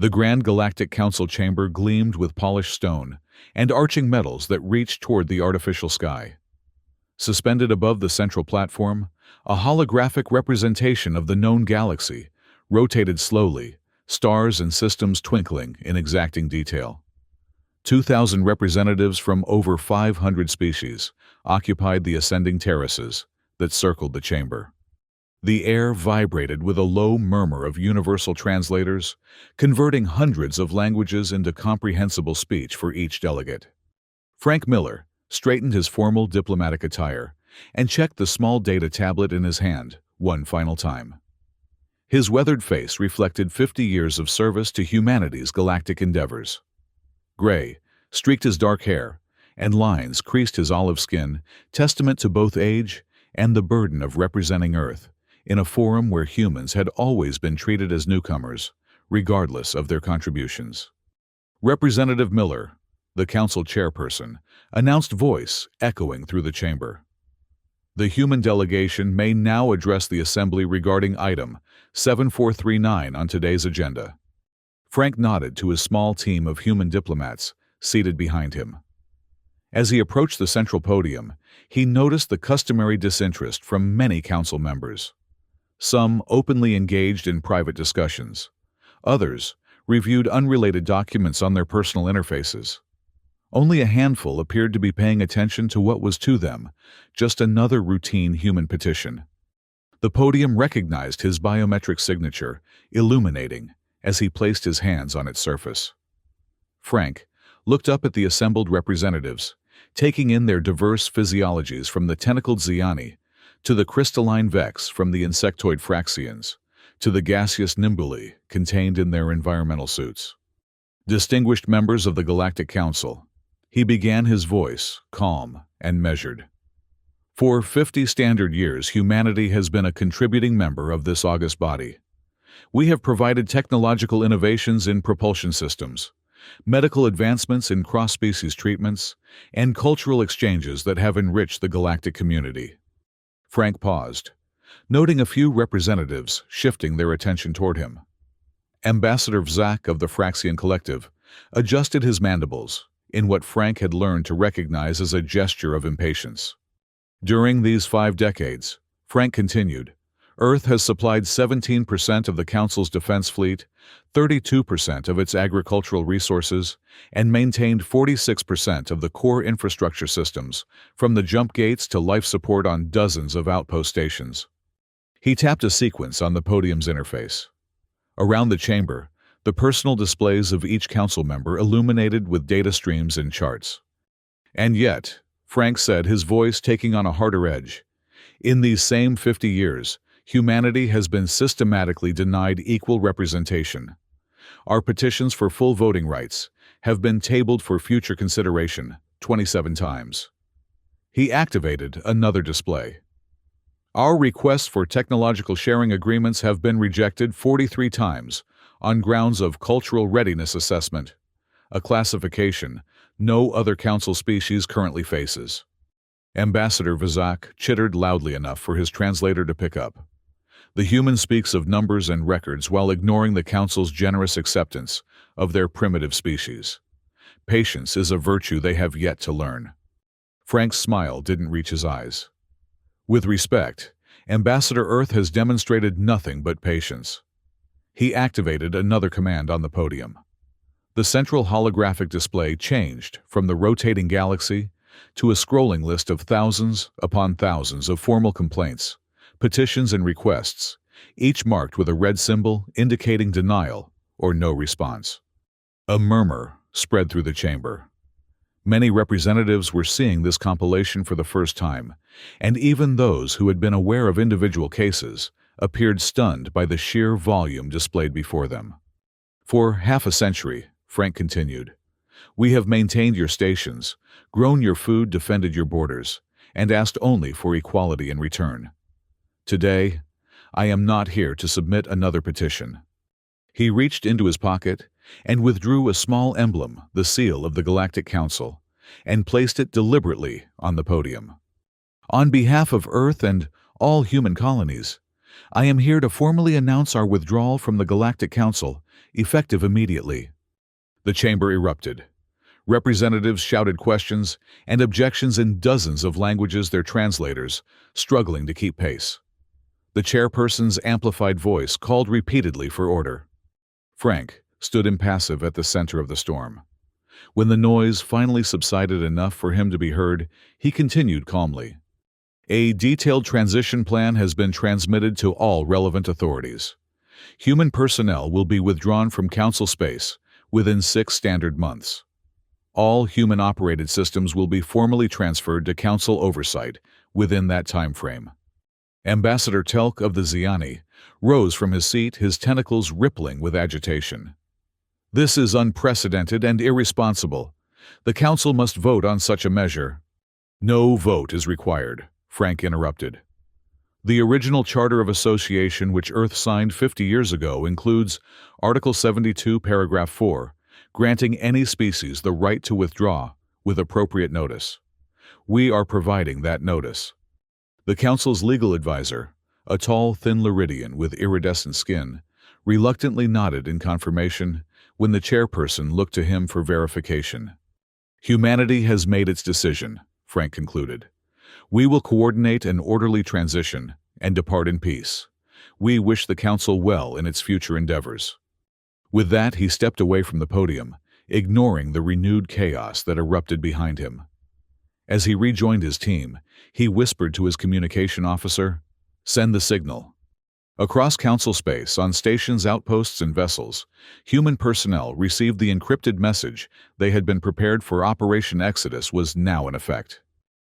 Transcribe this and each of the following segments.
The Grand Galactic Council chamber gleamed with polished stone and arching metals that reached toward the artificial sky. Suspended above the central platform, a holographic representation of the known galaxy rotated slowly, stars and systems twinkling in exacting detail. 2,000 representatives from over 500 species occupied the ascending terraces that circled the chamber. The air vibrated with a low murmur of universal translators, converting hundreds of languages into comprehensible speech for each delegate. Frank Miller straightened his formal diplomatic attire and checked the small data tablet in his hand one final time. His weathered face reflected 50 years of service to humanity's galactic endeavors. Gray streaked his dark hair, and lines creased his olive skin, testament to both age and the burden of representing Earth in a forum where humans had always been treated as newcomers, regardless of their contributions. Representative Miller, the council chairperson, announced, voice echoing through the chamber. The human delegation may now address the assembly regarding item 7439 on today's agenda. Frank nodded to his small team of human diplomats seated behind him. As he approached the central podium, he noticed the customary disinterest from many council members. Some openly engaged in private discussions. Others reviewed unrelated documents on their personal interfaces. Only a handful appeared to be paying attention to what was to them just another routine human petition. The podium recognized his biometric signature, illuminating as he placed his hands on its surface. Frank looked up at the assembled representatives, taking in their diverse physiologies from the tentacled Xiani to the crystalline Vex from the insectoid Fraxians, to the gaseous Nimbuli contained in their environmental suits. Distinguished members of the Galactic Council, he began, his voice calm and measured. For 50 standard years, humanity has been a contributing member of this august body. We have provided technological innovations in propulsion systems, medical advancements in cross-species treatments, and cultural exchanges that have enriched the galactic community. Frank paused, noting a few representatives shifting their attention toward him. Ambassador Vzak of the Fraxian Collective adjusted his mandibles in what Frank had learned to recognize as a gesture of impatience. During these 5 decades, Frank continued, Earth has supplied 17% of the Council's defense fleet, 32% of its agricultural resources, and maintained 46% of the core infrastructure systems, from the jump gates to life support on dozens of outpost stations. He tapped a sequence on the podium's interface. Around the chamber, the personal displays of each council member illuminated with data streams and charts. And yet, Frank said, his voice taking on a harder edge, in these same 50 years, humanity has been systematically denied equal representation. Our petitions for full voting rights have been tabled for future consideration 27 times. He activated another display. Our requests for technological sharing agreements have been rejected 43 times on grounds of cultural readiness assessment, a classification no other council species currently faces. Ambassador Vzak chittered loudly enough for his translator to pick up. The human speaks of numbers and records while ignoring the Council's generous acceptance of their primitive species. Patience is a virtue they have yet to learn. Frank's smile didn't reach his eyes. With respect, Ambassador Earth has demonstrated nothing but patience. He activated another command on the podium. The central holographic display changed from the rotating galaxy to a scrolling list of thousands upon thousands of formal complaints, petitions and requests, each marked with a red symbol indicating denial or no response. A murmur spread through the chamber. Many representatives were seeing this compilation for the first time, and even those who had been aware of individual cases appeared stunned by the sheer volume displayed before them. For half a century, Frank continued, we have maintained your stations, grown your food, defended your borders, and asked only for equality in return. Today, I am not here to submit another petition. He reached into his pocket and withdrew a small emblem, the seal of the Galactic Council, and placed it deliberately on the podium. On behalf of Earth and all human colonies, I am here to formally announce our withdrawal from the Galactic Council, effective immediately." The chamber erupted. Representatives shouted questions and objections in dozens of languages, their translators struggling to keep pace. The chairperson's amplified voice called repeatedly for order. Frank stood impassive at the center of the storm. When the noise finally subsided enough for him to be heard, he continued calmly. "A detailed transition plan has been transmitted to all relevant authorities. Human personnel will be withdrawn from Council space within 6 standard months. All human-operated systems will be formally transferred to Council oversight within that time frame." Ambassador Telk of the Xiani rose from his seat, his tentacles rippling with agitation. "This is unprecedented and irresponsible. The Council must vote on such a measure." "No vote is required," Frank interrupted. "The original Charter of Association which Earth signed 50 years ago includes Article 72, Paragraph 4, granting any species the right to withdraw with appropriate notice. We are providing that notice." The Council's legal advisor, a tall, thin Liridian with iridescent skin, reluctantly nodded in confirmation when the chairperson looked to him for verification. "Humanity has made its decision," Frank concluded. "We will coordinate an orderly transition and depart in peace. We wish the Council well in its future endeavors." With that, he stepped away from the podium, ignoring the renewed chaos that erupted behind him. As he rejoined his team, he whispered to his communication officer, "Send the signal." Across Council space, on stations, outposts, and vessels, human personnel received the encrypted message they had been prepared for. Operation Exodus was now in effect.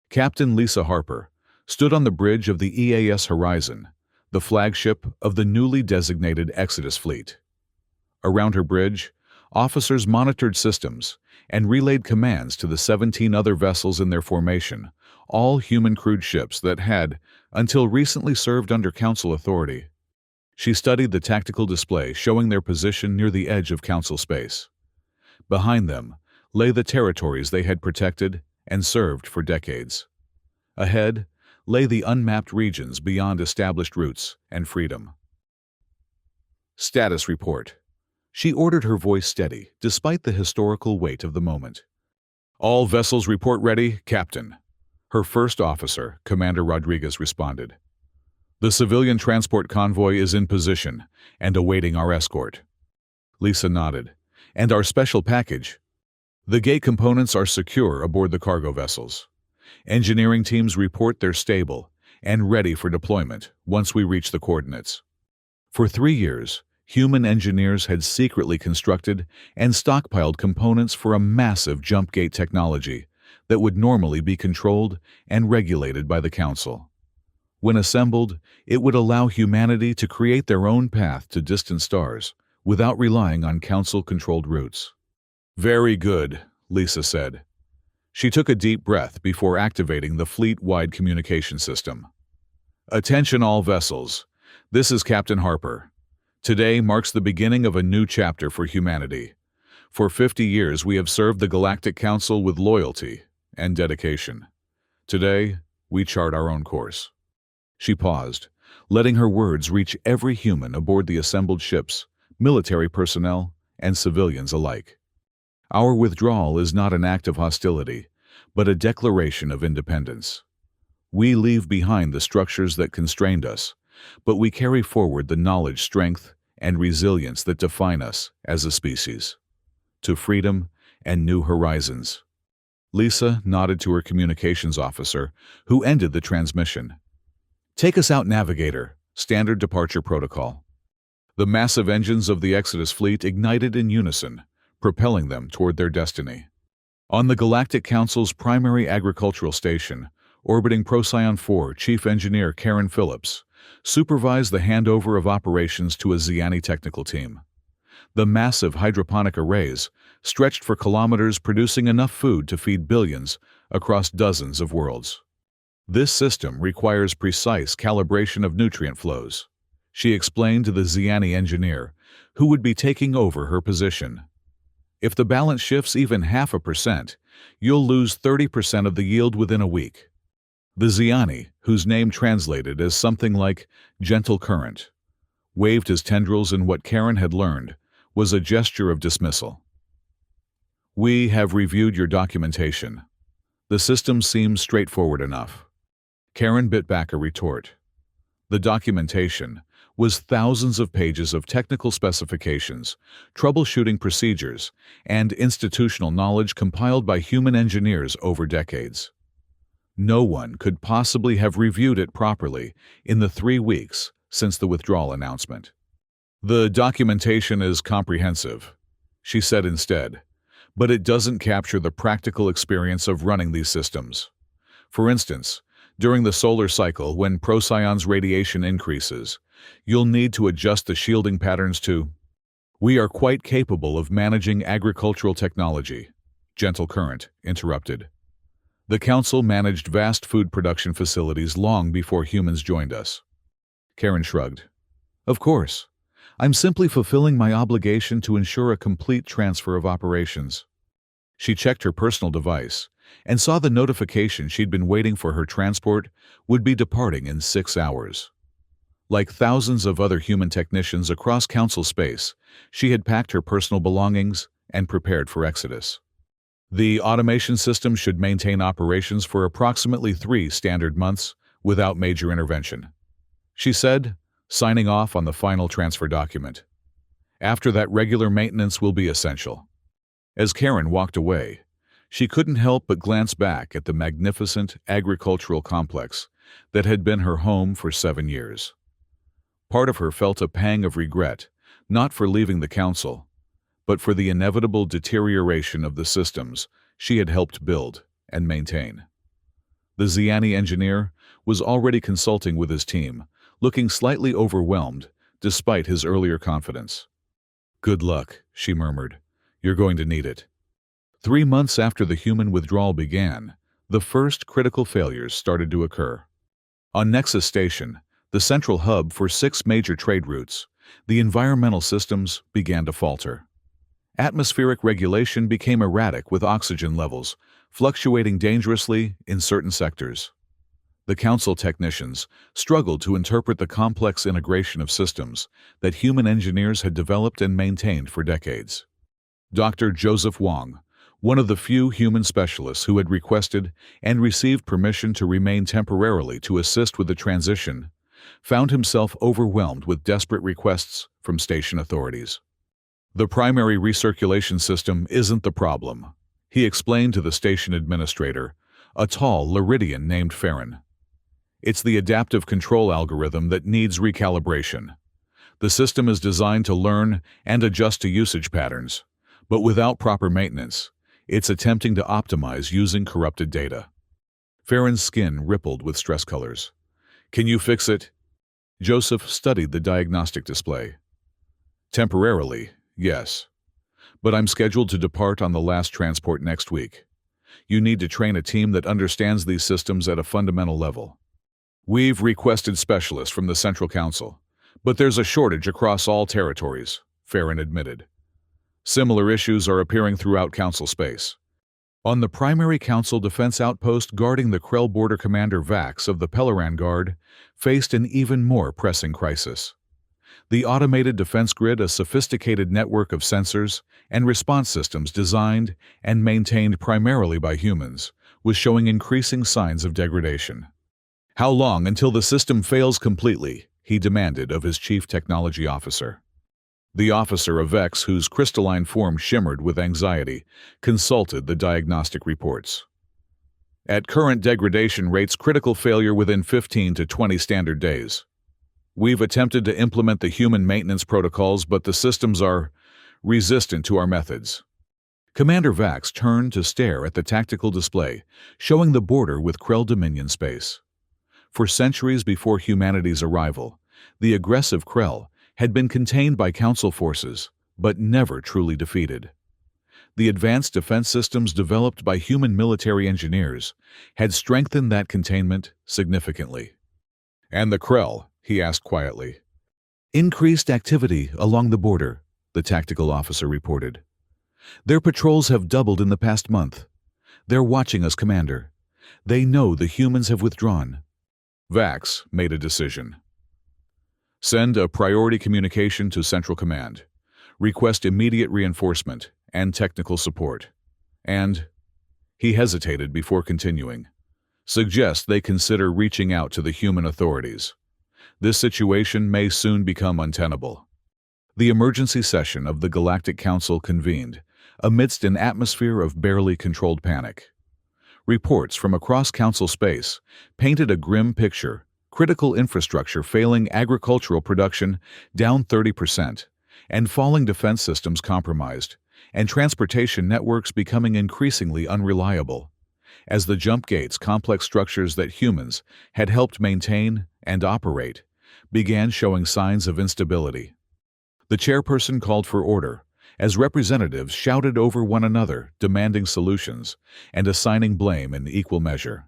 Captain Lisa Harper stood on the bridge of the EAS Horizon, the flagship of the newly designated Exodus fleet. Around her bridge, officers monitored systems and relayed commands to the 17 other vessels in their formation, all human-crewed ships that had, until recently, served under Council authority. She studied the tactical display showing their position near the edge of Council space. Behind them lay the territories they had protected and served for decades. Ahead lay the unmapped regions beyond established routes and freedom. "Status report." She ordered, her voice steady, despite the historical weight of the moment. "All vessels report ready, Captain." Her first officer, Commander Rodriguez, responded. "The civilian transport convoy is in position and awaiting our escort." Lisa nodded. "And our special package?" "The gate components are secure aboard the cargo vessels. Engineering teams report they're stable and ready for deployment once we reach the coordinates." For 3 years, human engineers had secretly constructed and stockpiled components for a massive jump gate technology that would normally be controlled and regulated by the Council. When assembled, it would allow humanity to create their own path to distant stars without relying on Council-controlled routes. "Very good," Lisa said. She took a deep breath before activating the fleet-wide communication system. "Attention all vessels. This is Captain Harper. Today marks the beginning of a new chapter for humanity. For 50 years we have served the Galactic Council with loyalty and dedication. Today, we chart our own course." She paused, letting her words reach every human aboard the assembled ships, military personnel, and civilians alike. "Our withdrawal is not an act of hostility, but a declaration of independence. We leave behind the structures that constrained us, but we carry forward the knowledge, strength, and resilience that define us as a species. To freedom and new horizons." Lisa nodded to her communications officer, who ended the transmission. "Take us out, Navigator. Standard departure protocol." The massive engines of the Exodus fleet ignited in unison, propelling them toward their destiny. On the Galactic Council's primary agricultural station, orbiting Procyon 4, Chief Engineer Karen Phillips supervised the handover of operations to a Xiani technical team. The massive hydroponic arrays stretched for kilometers, producing enough food to feed billions across dozens of worlds. "This system requires precise calibration of nutrient flows," she explained to the Xiani engineer, who would be taking over her position. "If the balance shifts even 0.5%, you'll lose 30% of the yield within a week." The Xiani, whose name translated as something like gentle current, waved his tendrils in what Karen had learned was a gesture of dismissal. We have reviewed your documentation. The system seems straightforward enough. Karen bit back a retort. The documentation was thousands of pages of technical specifications, troubleshooting procedures, and institutional knowledge compiled by human engineers over decades. No one could possibly have reviewed it properly in the 3 weeks since the withdrawal announcement. The documentation is comprehensive, she said instead, but it doesn't capture the practical experience of running these systems. For instance, during the solar cycle, when Procyon's radiation increases, you'll need to adjust the shielding patterns to. We are quite capable of managing agricultural technology, Gentle Current interrupted. The Council managed vast food production facilities long before humans joined us. Karen shrugged. Of course. I'm simply fulfilling my obligation to ensure a complete transfer of operations. She checked her personal device and saw the notification she'd been waiting for. Her transport would be departing in 6 hours. Like thousands of other human technicians across Council space, she had packed her personal belongings and prepared for exodus. The automation system should maintain operations for approximately 3 standard months without major intervention, she said, signing off on the final transfer document. After that, regular maintenance will be essential. As Karen walked away, she couldn't help but glance back at the magnificent agricultural complex that had been her home for 7 years. Part of her felt a pang of regret, not for leaving the Council, but for the inevitable deterioration of the systems she had helped build and maintain. The Xiani engineer was already consulting with his team, looking slightly overwhelmed despite his earlier confidence. Good luck, she murmured. You're going to need it. 3 months after the human withdrawal began, the first critical failures started to occur. On Nexus Station, the central hub for 6 major trade routes, the environmental systems began to falter. Atmospheric regulation became erratic, with oxygen levels fluctuating dangerously in certain sectors. The Council technicians struggled to interpret the complex integration of systems that human engineers had developed and maintained for decades. Dr. Joseph Wong, one of the few human specialists who had requested and received permission to remain temporarily to assist with the transition, found himself overwhelmed with desperate requests from station authorities. The primary recirculation system isn't the problem, he explained to the station administrator, a tall Liridian named Farron. It's the adaptive control algorithm that needs recalibration. The system is designed to learn and adjust to usage patterns, but without proper maintenance, it's attempting to optimize using corrupted data. Farron's skin rippled with stress colors. Can you fix it? Joseph studied the diagnostic display. Temporarily, yes. But I'm scheduled to depart on the last transport next week. You need to train a team that understands these systems at a fundamental level. We've requested specialists from the Central Council, but there's a shortage across all territories, Farron admitted. Similar issues are appearing throughout Council space. On the primary Council defense outpost guarding the Krell border, Commander Vax of the Pelleran Guard faced an even more pressing crisis. The automated defense grid, a sophisticated network of sensors and response systems designed and maintained primarily by humans, was showing increasing signs of degradation. How long until the system fails completely? He demanded of his chief technology officer. The officer of Vex, whose crystalline form shimmered with anxiety, consulted the diagnostic reports. At current degradation rates, critical failure within 15 to 20 standard days. We've attempted to implement the human maintenance protocols, but the systems are resistant to our methods. Commander Vax turned to stare at the tactical display, showing the border with Krell Dominion space. For centuries before humanity's arrival, the aggressive Krell had been contained by Council forces, but never truly defeated. The advanced defense systems developed by human military engineers had strengthened that containment significantly. And the Krell? He asked quietly. Increased activity along the border, the tactical officer reported. Their patrols have doubled in the past month. They're watching us, Commander. They know the humans have withdrawn. Vax made a decision. Send a priority communication to Central Command. Request immediate reinforcement and technical support. And he hesitated before continuing. Suggest they consider reaching out to the human authorities. This situation may soon become untenable. The emergency session of the Galactic Council convened amidst an atmosphere of barely controlled panic. Reports from across Council space painted a grim picture: critical infrastructure failing, agricultural production down 30%, and falling defense systems compromised, and transportation networks becoming increasingly unreliable. As the jump gates, complex structures that humans had helped maintain and operate, began showing signs of instability. The chairperson called for order, as representatives shouted over one another, demanding solutions and assigning blame in equal measure.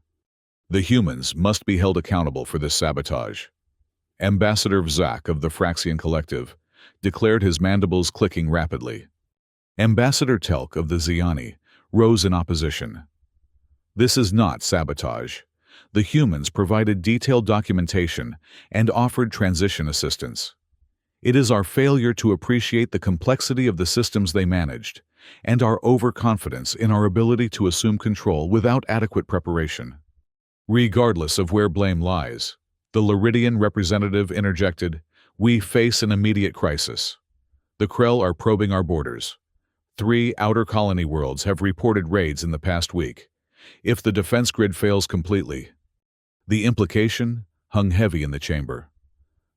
The humans must be held accountable for this sabotage. Ambassador Vzak of the Fraxian Collective declared, his mandibles clicking rapidly. Ambassador Telk of the Ziani rose in opposition. This is not sabotage. The humans provided detailed documentation and offered transition assistance. It is our failure to appreciate the complexity of the systems they managed, and our overconfidence in our ability to assume control without adequate preparation. Regardless of where blame lies, the Luridian representative interjected, we face an immediate crisis. The Krell are probing our borders. 3 outer colony worlds have reported raids in the past week. If the defense grid fails completely, the implication hung heavy in the chamber.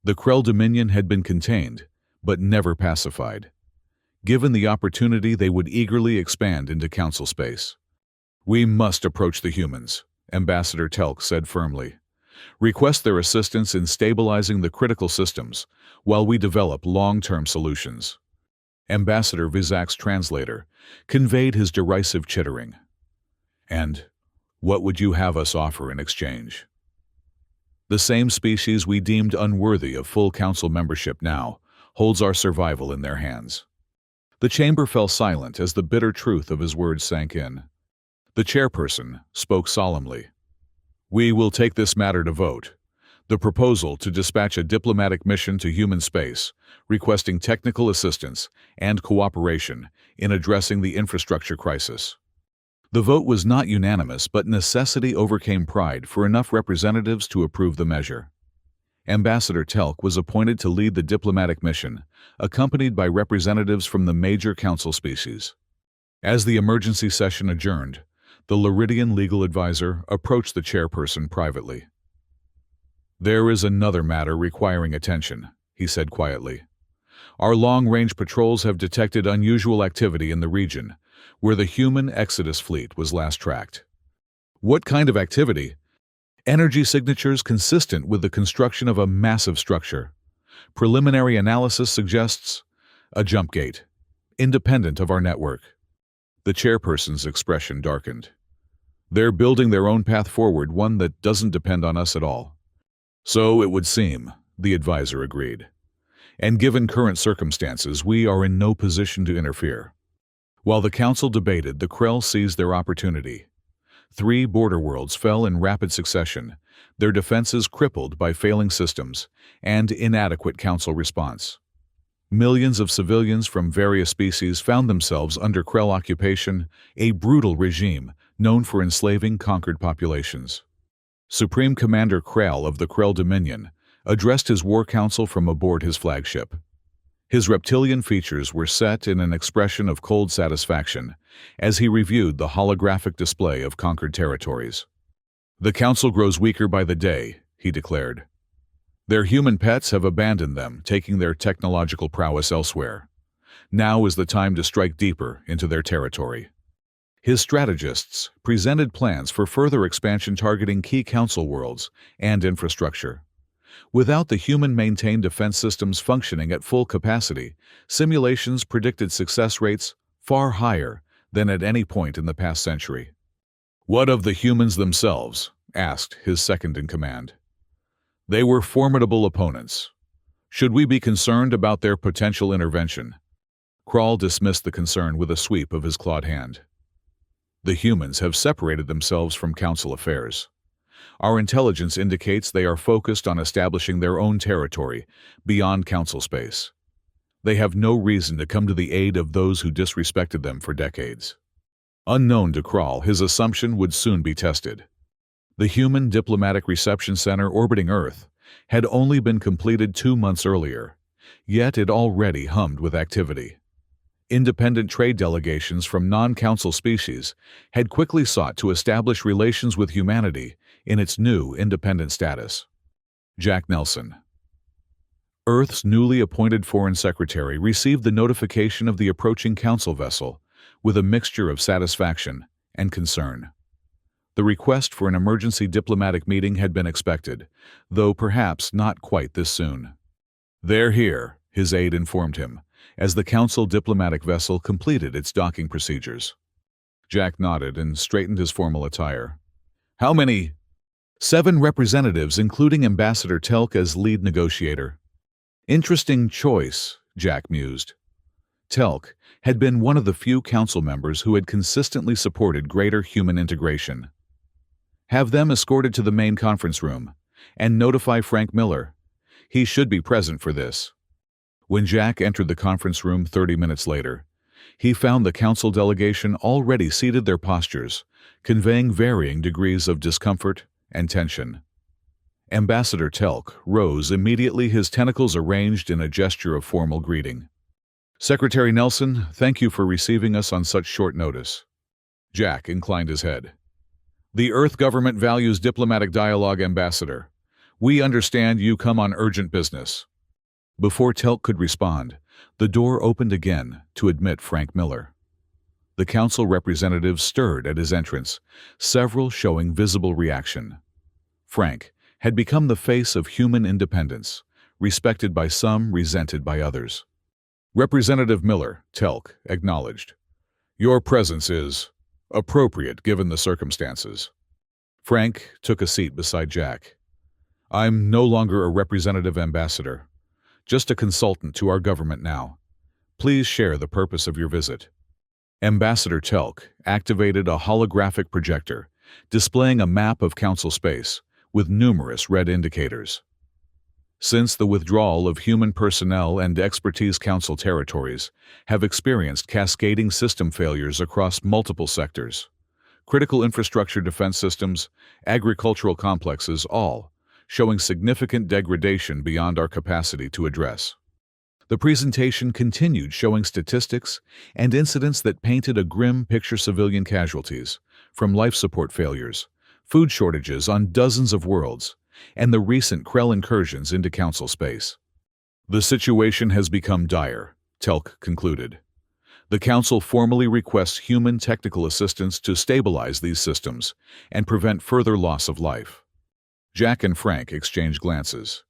The Krell Dominion had been contained, but never pacified. Given the opportunity, they would eagerly expand into Council space. We must approach the humans, Ambassador Telk said firmly. Request their assistance in stabilizing the critical systems while we develop long-term solutions. Ambassador Vizak's translator conveyed his derisive chittering. And what would you have us offer in exchange? The same species we deemed unworthy of full council membership now holds our survival in their hands. The chamber fell silent as the bitter truth of his words sank in. The chairperson spoke solemnly. We will take this matter to vote. The proposal to dispatch a diplomatic mission to human space, requesting technical assistance and cooperation in addressing the infrastructure crisis. The vote was not unanimous, but necessity overcame pride for enough representatives to approve the measure. Ambassador Telk was appointed to lead the diplomatic mission, accompanied by representatives from the major council species. As the emergency session adjourned, the Luridian legal advisor approached the chairperson privately. There is another matter requiring attention, he said quietly. Our long-range patrols have detected unusual activity in the region where the human Exodus fleet was last tracked. What kind of activity? Energy signatures consistent with the construction of a massive structure. Preliminary analysis suggests a jump gate, independent of our network. The chairperson's expression darkened. They're building their own path forward, one that doesn't depend on us at all. So it would seem, the advisor agreed. And given current circumstances, we are in no position to interfere. While the council debated, the Krell seized their opportunity. 3 border worlds fell in rapid succession, their defenses crippled by failing systems and inadequate council response. Millions of civilians from various species found themselves under Krell occupation, a brutal regime known for enslaving conquered populations. Supreme Commander Krell of the Krell Dominion addressed his war council from aboard his flagship. His reptilian features were set in an expression of cold satisfaction as he reviewed the holographic display of conquered territories. The council grows weaker by the day, he declared. Their human pets have abandoned them, taking their technological prowess elsewhere. Now is the time to strike deeper into their territory. His strategists presented plans for further expansion targeting key council worlds and infrastructure. Without the human-maintained defense systems functioning at full capacity, simulations predicted success rates far higher than at any point in the past century. What of the humans themselves? Asked his second-in-command. They were formidable opponents. Should we be concerned about their potential intervention? Krall dismissed the concern with a sweep of his clawed hand. The humans have separated themselves from council affairs. Our intelligence indicates they are focused on establishing their own territory beyond council space. They have no reason to come to the aid of those who disrespected them for decades. Unknown to Krall, his assumption would soon be tested. The human diplomatic reception center orbiting Earth had only been completed 2 months earlier, yet it already hummed with activity. Independent trade delegations from non-council species had quickly sought to establish relations with humanity in its new independent status. Jack Nelson, Earth's newly appointed Foreign Secretary, received the notification of the approaching council vessel with a mixture of satisfaction and concern. The request for an emergency diplomatic meeting had been expected, though perhaps not quite this soon. "They're here," his aide informed him, as the council diplomatic vessel completed its docking procedures. Jack nodded and straightened his formal attire. "How many?" "7 representatives, including Ambassador Telk as lead negotiator." "Interesting choice," Jack mused. Telk had been one of the few council members who had consistently supported greater human integration. "Have them escorted to the main conference room, and notify Frank Miller. He should be present for this." When Jack entered the conference room 30 minutes later, he found the council delegation already seated, their postures conveying varying degrees of discomfort and tension. Ambassador Telk rose immediately, his tentacles arranged in a gesture of formal greeting. "Secretary Nelson, thank you for receiving us on such short notice." Jack inclined his head. "The Earth government values diplomatic dialogue, Ambassador. We understand you come on urgent business." Before Telk could respond, the door opened again to admit Frank Miller. The council representatives stirred at his entrance, several showing visible reaction. Frank had become the face of human independence, respected by some, resented by others. "Representative Miller," Telk acknowledged. "Your presence is appropriate given the circumstances." Frank took a seat beside Jack. "I'm no longer a representative, Ambassador. Just a consultant to our government now. Please share the purpose of your visit." Ambassador Telk activated a holographic projector, displaying a map of council space with numerous red indicators. Since the withdrawal of human personnel and expertise, council territories have experienced cascading system failures across multiple sectors. Critical infrastructure, defense systems, agricultural complexes, all showing significant degradation beyond our capacity to address. The presentation continued, showing statistics and incidents that painted a grim picture: civilian casualties from life support failures, food shortages on dozens of worlds, and the recent Krell incursions into council space. "The situation has become dire," Telk concluded. "The council formally requests human technical assistance to stabilize these systems and prevent further loss of life." Jack and Frank exchanged glances.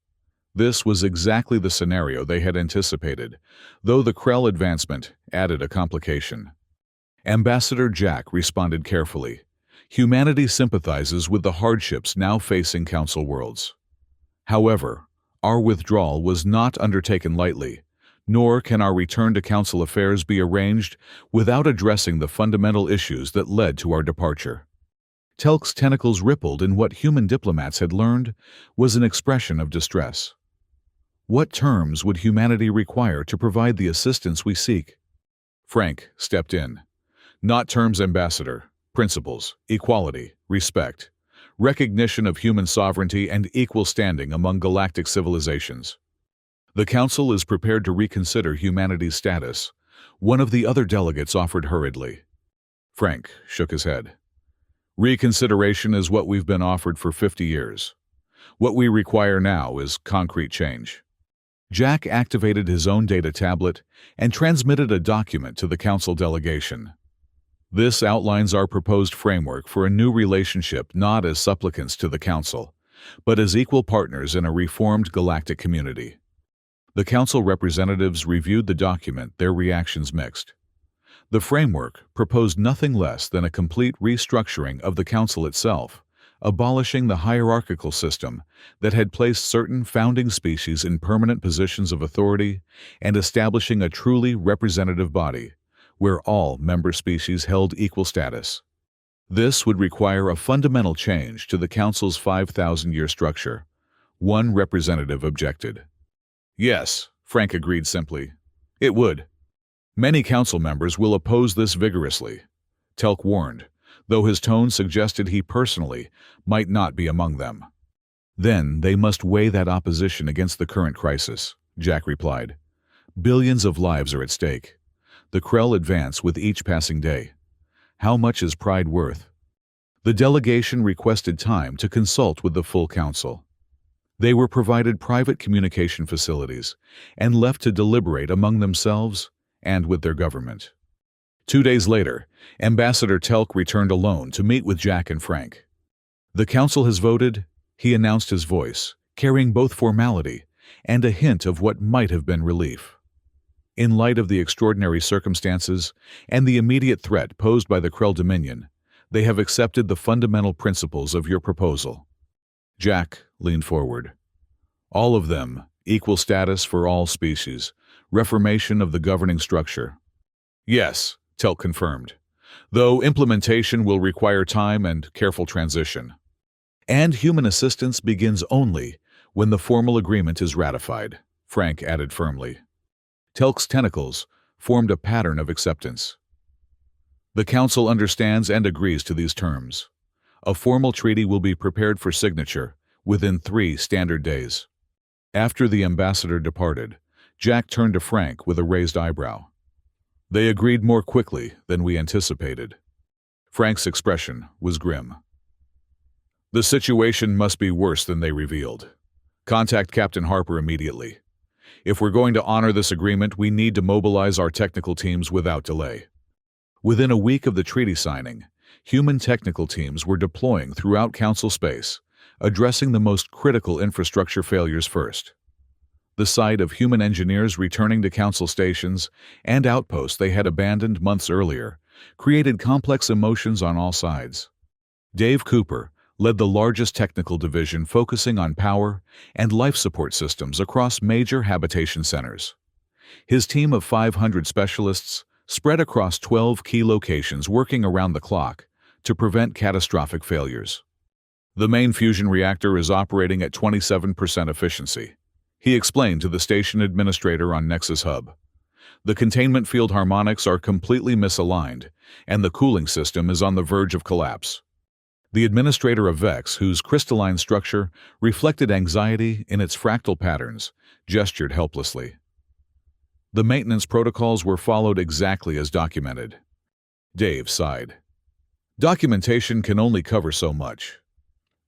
This was exactly the scenario they had anticipated, though the Krell advancement added a complication. Ambassador Jack responded carefully. "Humanity sympathizes with the hardships now facing council worlds. However, our withdrawal was not undertaken lightly, nor can our return to council affairs be arranged without addressing the fundamental issues that led to our departure." Telk's tentacles rippled in what human diplomats had learned was an expression of distress. "What terms would humanity require to provide the assistance we seek?" Frank stepped in. "Not terms, Ambassador. Principles, equality, respect, recognition of human sovereignty, and equal standing among galactic civilizations. The Council is prepared to reconsider humanity's status," one of the other delegates offered hurriedly. Frank shook his head. "Reconsideration is what we've been offered for 50 years. What we require now is concrete change." Jack activated his own data tablet and transmitted a document to the Council delegation. "This outlines our proposed framework for a new relationship, not as supplicants to the Council, but as equal partners in a reformed galactic community." The Council representatives reviewed the document, their reactions mixed. The framework proposed nothing less than a complete restructuring of the Council itself, abolishing the hierarchical system that had placed certain founding species in permanent positions of authority and establishing a truly representative body, where all member species held equal status. This would require a fundamental change to the Council's 5,000-year structure. One representative objected. Yes, Frank agreed simply. It would. Many council members will oppose this vigorously, Telk warned, though his tone suggested he personally might not be among them. Then they must weigh that opposition against the current crisis, Jack replied. Billions of lives are at stake. The Krell advance with each passing day. How much is pride worth? The delegation requested time to consult with the full council. They were provided private communication facilities and left to deliberate among themselves and with their government. 2 days later, Ambassador Telk returned alone to meet with Jack and Frank. The council has voted, he announced, his voice, carrying both formality and a hint of what might have been relief. In light of the extraordinary circumstances and the immediate threat posed by the Krell Dominion, they have accepted the fundamental principles of your proposal. Jack leaned forward. All of them, equal status for all species, reformation of the governing structure. Yes, Telk confirmed, though implementation will require time and careful transition. And human assistance begins only when the formal agreement is ratified, Frank added firmly. Telk's tentacles formed a pattern of acceptance. The Council understands and agrees to these terms. A formal treaty will be prepared for signature within 3 standard days. After the ambassador departed, Jack turned to Frank with a raised eyebrow. They agreed more quickly than we anticipated. Frank's expression was grim. The situation must be worse than they revealed. Contact Captain Harper immediately. If we're going to honor this agreement, we need to mobilize our technical teams without delay. Within a week of the treaty signing, human technical teams were deploying throughout Council space, addressing the most critical infrastructure failures first. The sight of human engineers returning to Council stations and outposts they had abandoned months earlier created complex emotions on all sides. Dave Cooper led the largest technical division focusing on power and life support systems across major habitation centers. His team of 500 specialists spread across 12 key locations working around the clock to prevent catastrophic failures. The main fusion reactor is operating at 27% efficiency, he explained to the station administrator on Nexus Hub. The containment field harmonics are completely misaligned, and the cooling system is on the verge of collapse. The administrator of Vex, whose crystalline structure reflected anxiety in its fractal patterns, gestured helplessly. The maintenance protocols were followed exactly as documented. Dave sighed. Documentation can only cover so much.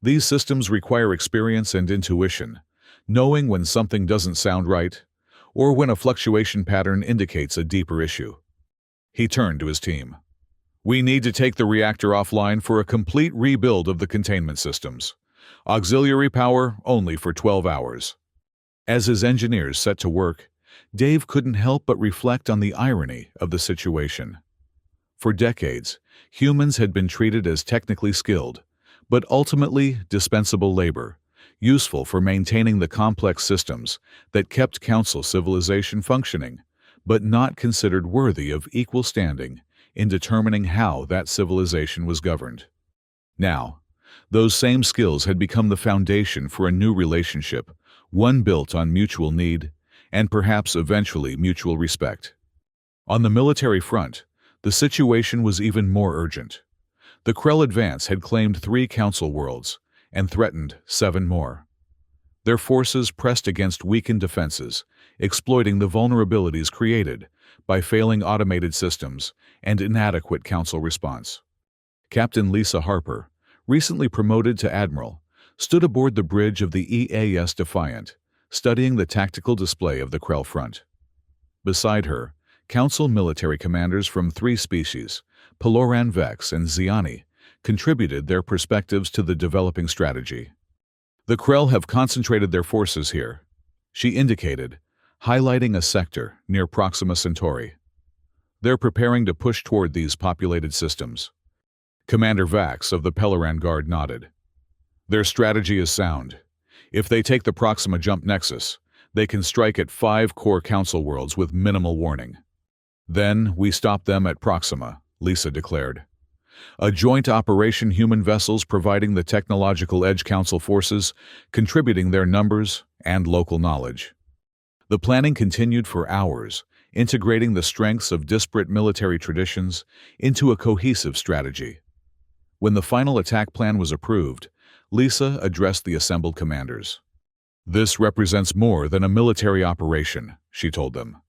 These systems require experience and intuition, knowing when something doesn't sound right, or when a fluctuation pattern indicates a deeper issue. He turned to his team. We need to take the reactor offline for a complete rebuild of the containment systems. Auxiliary power only for 12 hours. As his engineers set to work, Dave couldn't help but reflect on the irony of the situation. For decades, humans had been treated as technically skilled, but ultimately dispensable labor, useful for maintaining the complex systems that kept Council civilization functioning, but not considered worthy of equal standing in determining how that civilization was governed. Now, those same skills had become the foundation for a new relationship, one built on mutual need and perhaps eventually mutual respect. On the military front, the situation was even more urgent. The Krell advance had claimed 3 Council worlds and threatened 7 more. Their forces pressed against weakened defenses, exploiting the vulnerabilities created by failing automated systems and inadequate Council response. Captain Lisa Harper, recently promoted to Admiral, stood aboard the bridge of the EAS Defiant, studying the tactical display of the Krell front. Beside her, Council military commanders from 3 species, Peloran Vex and Ziani, contributed their perspectives to the developing strategy. The Krell have concentrated their forces here, she indicated, highlighting a sector near Proxima Centauri. They're preparing to push toward these populated systems. Commander Vax of the Peloran Guard nodded. Their strategy is sound. If they take the Proxima Jump Nexus, they can strike at 5 core Council worlds with minimal warning. Then we stop them at Proxima, Lisa declared. A joint operation, human vessels providing the technological edge, council forces contributing their numbers and local knowledge. The planning continued for hours, integrating the strengths of disparate military traditions into a cohesive strategy. When the final attack plan was approved, Lisa addressed the assembled commanders. "This represents more than a military operation," she told them.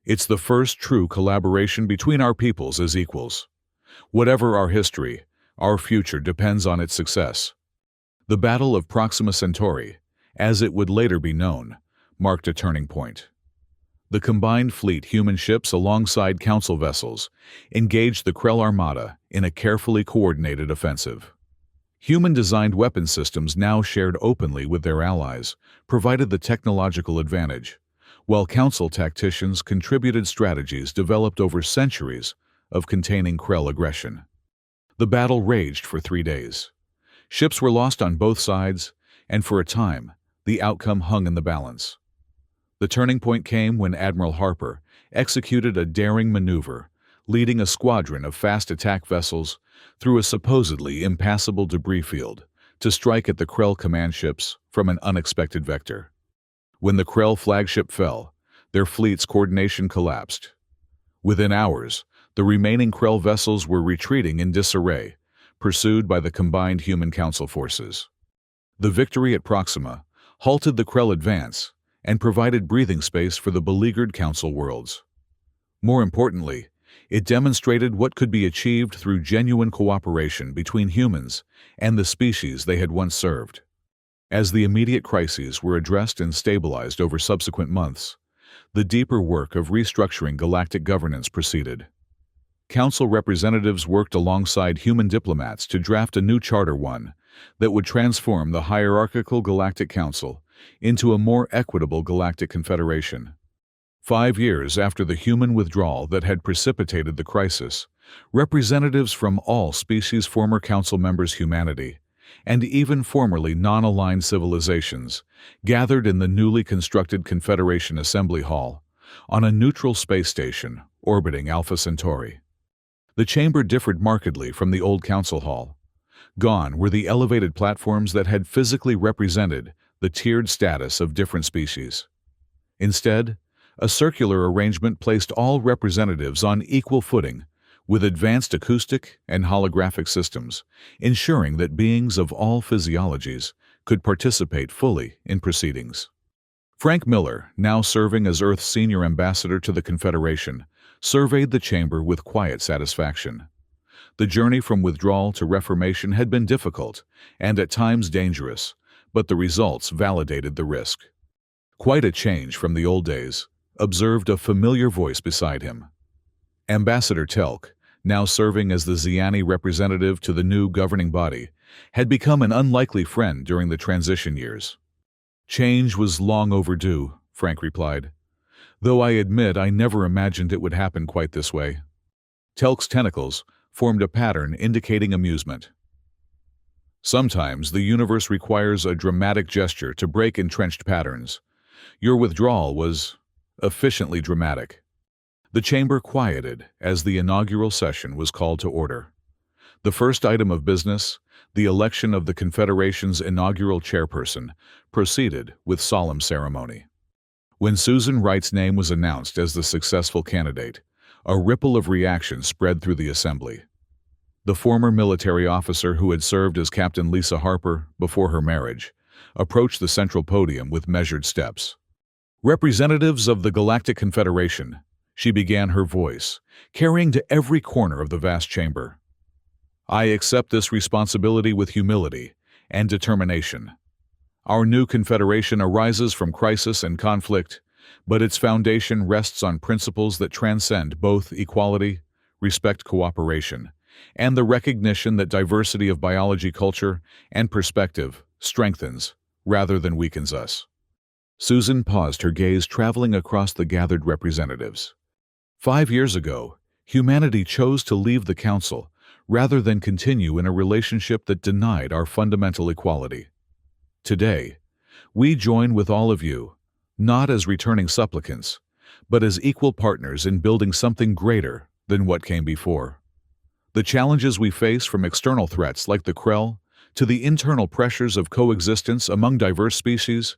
"It's the first true collaboration between our peoples as equals. Whatever our history, our future depends on its success." The Battle of Proxima Centauri, as it would later be known, marked a turning point. The combined fleet, human ships alongside council vessels, engaged the Krell Armada in a carefully coordinated offensive. Human-designed weapon systems, now shared openly with their allies, provided the technological advantage, while council tacticians contributed strategies developed over centuries of containing Krell aggression. The battle raged for 3 days. Ships were lost on both sides, and for a time, the outcome hung in the balance. The turning point came when Admiral Harper executed a daring maneuver, leading a squadron of fast attack vessels through a supposedly impassable debris field to strike at the Krell command ships from an unexpected vector. When the Krell flagship fell, their fleet's coordination collapsed. Within hours, the remaining Krell vessels were retreating in disarray, pursued by the combined human council forces. The victory at Proxima halted the Krell advance and provided breathing space for the beleaguered council worlds. More importantly, it demonstrated what could be achieved through genuine cooperation between humans and the species they had once served. As the immediate crises were addressed and stabilized over subsequent months, the deeper work of restructuring galactic governance proceeded. Council representatives worked alongside human diplomats to draft a new charter, one that would transform the hierarchical Galactic Council into a more equitable galactic confederation. 5 years after the human withdrawal that had precipitated the crisis, representatives from all species, former council members, humanity, and even formerly non-aligned civilizations gathered in the newly constructed Confederation Assembly Hall on a neutral space station orbiting Alpha Centauri. The chamber differed markedly from the old council hall. Gone were the elevated platforms that had physically represented the tiered status of different species. Instead, a circular arrangement placed all representatives on equal footing, with advanced acoustic and holographic systems, ensuring that beings of all physiologies could participate fully in proceedings. Frank Miller, now serving as Earth's senior ambassador to the Confederation, surveyed the chamber with quiet satisfaction. The journey from withdrawal to reformation had been difficult and at times dangerous, but the results validated the risk. "Quite a change from the old days," observed a familiar voice beside him. Ambassador Telk, now serving as the Xiani representative to the new governing body, had become an unlikely friend during the transition years. "Change was long overdue," Frank replied, "though I admit I never imagined it would happen quite this way." Telk's tentacles formed a pattern indicating amusement. "Sometimes the universe requires a dramatic gesture to break entrenched patterns. Your withdrawal was efficiently dramatic." The chamber quieted as the inaugural session was called to order. The first item of business, the election of the Confederation's inaugural chairperson, proceeded with solemn ceremony. When Susan Wright's name was announced as the successful candidate, a ripple of reaction spread through the assembly. The former military officer who had served as Captain Lisa Harper before her marriage approached the central podium with measured steps. "Representatives of the Galactic Confederation," she began, her voice carrying to every corner of the vast chamber. "I accept this responsibility with humility and determination. Our new confederation arises from crisis and conflict, but its foundation rests on principles that transcend both equality, respect, cooperation, and the recognition that diversity of biology, culture, and perspective strengthens rather than weakens us." Susan paused, her gaze traveling across the gathered representatives. 5 years ago, humanity chose to leave the Council rather than continue in a relationship that denied our fundamental equality. Today, we join with all of you, not as returning supplicants, but as equal partners in building something greater than what came before. The challenges we face, from external threats like the Krell to the internal pressures of coexistence among diverse species,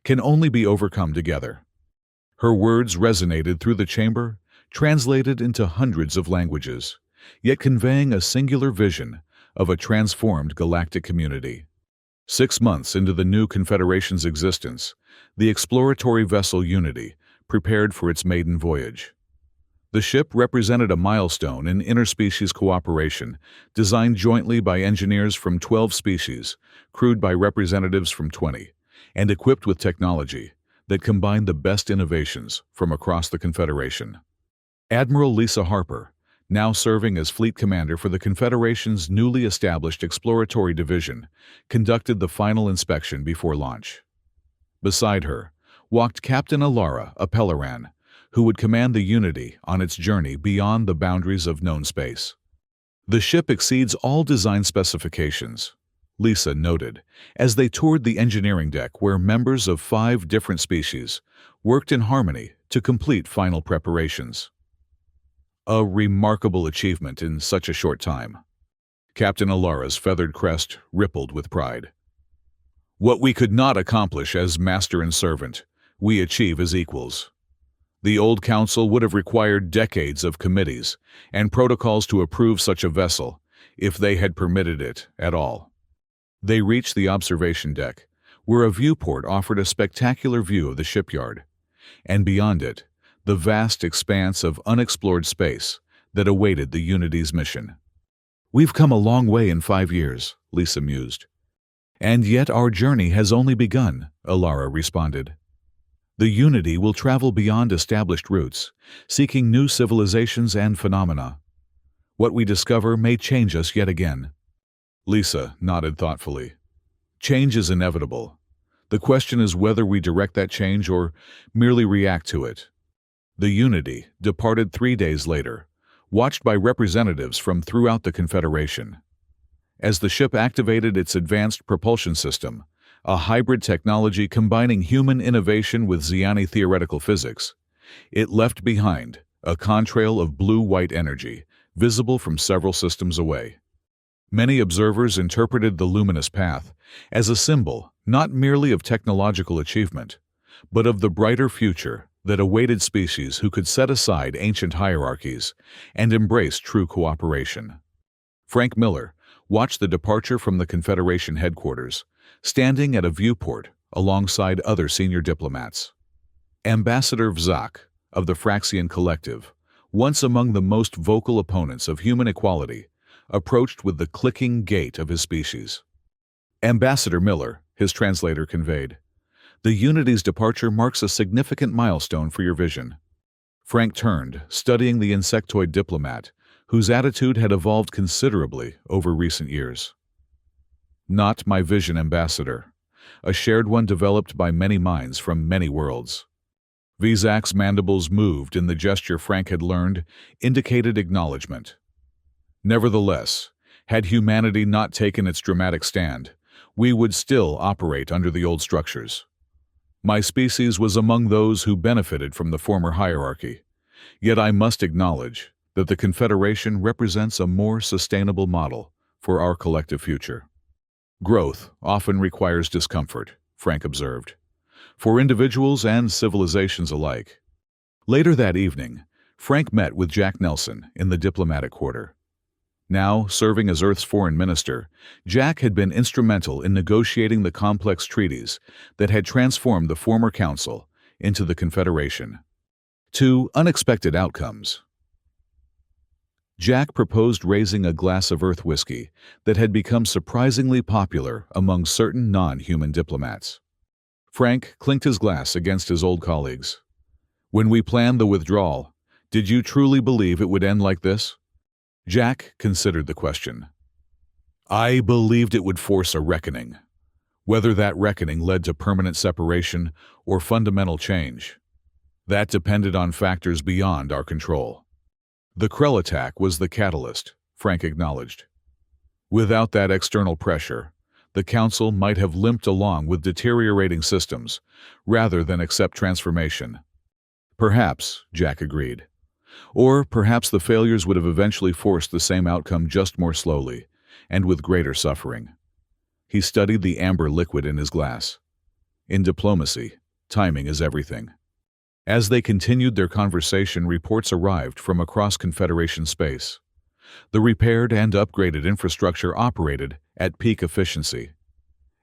can only be overcome together. Her words resonated through the chamber, translated into hundreds of languages, yet conveying a singular vision of a transformed galactic community. 6 months into the new Confederation's existence, the exploratory vessel Unity prepared for its maiden voyage. The ship represented a milestone in interspecies cooperation, designed jointly by engineers from 12 species, crewed by representatives from 20, and equipped with technology that combined the best innovations from across the Confederation. Admiral Lisa Harper, now serving as Fleet Commander for the Confederation's newly established Exploratory Division, conducted the final inspection before launch. Beside her walked Captain Alara Apelleran, who would command the Unity on its journey beyond the boundaries of known space. "The ship exceeds all design specifications," Lisa noted, as they toured the engineering deck where members of 5 different species worked in harmony to complete final preparations. "A remarkable achievement in such a short time." Captain Alara's feathered crest rippled with pride. "What we could not accomplish as master and servant, we achieve as equals. The old council would have required decades of committees and protocols to approve such a vessel, if they had permitted it at all." They reached the observation deck, where a viewport offered a spectacular view of the shipyard, and beyond it, the vast expanse of unexplored space that awaited the Unity's mission. "We've come a long way in 5 years," Lisa mused. "And yet our journey has only begun," Alara responded. "The Unity will travel beyond established routes, seeking new civilizations and phenomena. What we discover may change us yet again." Lisa nodded thoughtfully. "Change is inevitable. The question is whether we direct that change or merely react to it." The Unity departed 3 days later, watched by representatives from throughout the Confederation. As the ship activated its advanced propulsion system, a hybrid technology combining human innovation with Xiani theoretical physics, it left behind a contrail of blue-white energy, visible from several systems away. Many observers interpreted the luminous path as a symbol not merely of technological achievement, but of the brighter future that awaited species who could set aside ancient hierarchies and embrace true cooperation. Frank Miller watched the departure from the Confederation headquarters, standing at a viewport alongside other senior diplomats. Ambassador Vzak of the Fraxian Collective, once among the most vocal opponents of human equality, approached with the clicking gait of his species. "Ambassador Miller," his translator conveyed, "the Unity's departure marks a significant milestone for your vision." Frank turned, studying the insectoid diplomat, whose attitude had evolved considerably over recent years. "Not my vision, Ambassador. A shared one developed by many minds from many worlds." Vzak's mandibles moved in the gesture Frank had learned, indicated acknowledgement. "Nevertheless, had humanity not taken its dramatic stand, we would still operate under the old structures. My species was among those who benefited from the former hierarchy, yet I must acknowledge that the Confederation represents a more sustainable model for our collective future." "Growth often requires discomfort," Frank observed, "for individuals and civilizations alike." Later that evening, Frank met with Jack Nelson in the diplomatic quarter. Now serving as Earth's foreign minister, Jack had been instrumental in negotiating the complex treaties that had transformed the former council into the Confederation. 2 unexpected outcomes. Jack proposed raising a glass of Earth whiskey that had become surprisingly popular among certain non-human diplomats. Frank clinked his glass against his old colleagues. "When we planned the withdrawal, did you truly believe it would end like this?" Jack considered the question. "I believed it would force a reckoning. Whether that reckoning led to permanent separation or fundamental change, that depended on factors beyond our control. The Krell attack was the catalyst," Frank acknowledged. "Without that external pressure, the Council might have limped along with deteriorating systems rather than accept transformation." "Perhaps," Jack agreed. Or perhaps the failures would have eventually forced the same outcome just more slowly, and with greater suffering. He studied the amber liquid in his glass. In diplomacy, timing is everything. As they continued their conversation, reports arrived from across Confederation space. The repaired and upgraded infrastructure operated at peak efficiency.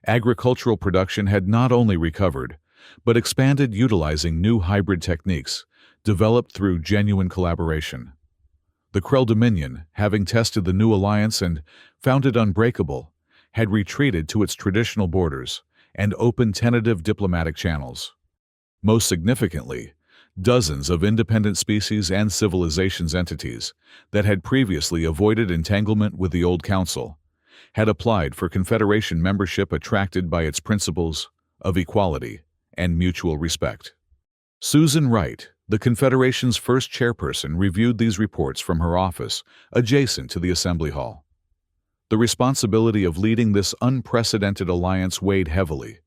Agricultural production had not only recovered, but expanded, utilizing new hybrid techniques developed through genuine collaboration. The Krell Dominion, having tested the new alliance and found it unbreakable, had retreated to its traditional borders and opened tentative diplomatic channels. Most significantly, dozens of independent species and civilizations entities that had previously avoided entanglement with the old council had applied for Confederation membership, attracted by its principles of equality and mutual respect. Susan Wright, the Confederation's first chairperson, reviewed these reports from her office adjacent to the Assembly Hall. The responsibility of leading this unprecedented alliance weighed heavily,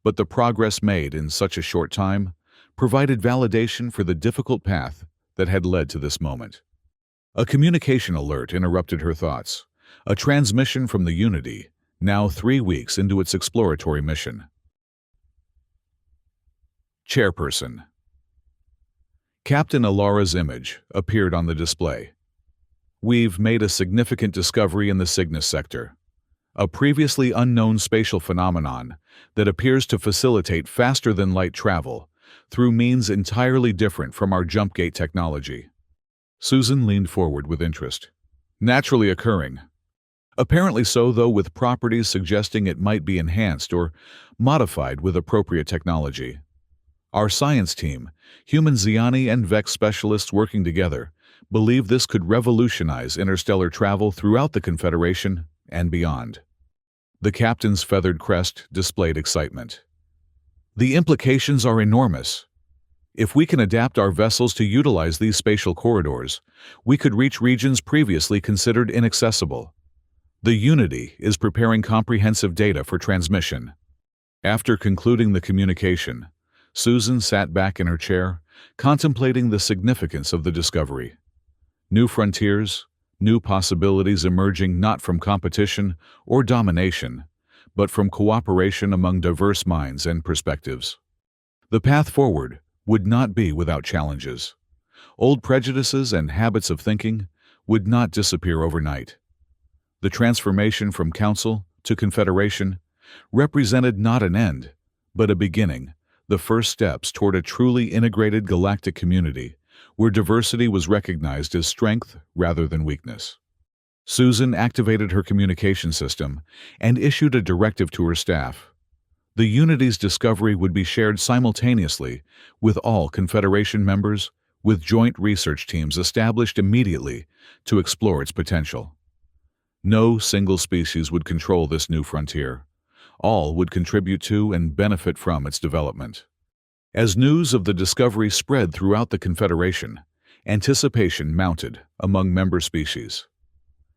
but the progress made in such a short time provided validation for the difficult path that had led to this moment. A communication alert interrupted her thoughts, a transmission from the Unity, now 3 weeks into its exploratory mission. Chairperson. Captain Alara's image appeared on the display. We've made a significant discovery in the Cygnus sector, a previously unknown spatial phenomenon that appears to facilitate faster-than-light travel through means entirely different from our jumpgate technology. Susan leaned forward with interest. Naturally occurring. Apparently so, though, with properties suggesting it might be enhanced or modified with appropriate technology. Our science team, human Xiani and Vex specialists working together, believe this could revolutionize interstellar travel throughout the Confederation and beyond. The captain's feathered crest displayed excitement. The implications are enormous. If we can adapt our vessels to utilize these spatial corridors, we could reach regions previously considered inaccessible. The Unity is preparing comprehensive data for transmission. After concluding the communication, Susan sat back in her chair, contemplating the significance of the discovery. New frontiers, new possibilities emerging not from competition or domination, but from cooperation among diverse minds and perspectives. The path forward would not be without challenges. Old prejudices and habits of thinking would not disappear overnight. The transformation from Council to Confederation represented not an end, but a beginning, the first steps toward a truly integrated galactic community where diversity was recognized as strength rather than weakness. Susan activated her communication system and issued a directive to her staff. The Unity's discovery would be shared simultaneously with all Confederation members, with joint research teams established immediately to explore its potential. No single species would control this new frontier. All would contribute to and benefit from its development. As news of the discovery spread throughout the Confederation, anticipation mounted among member species.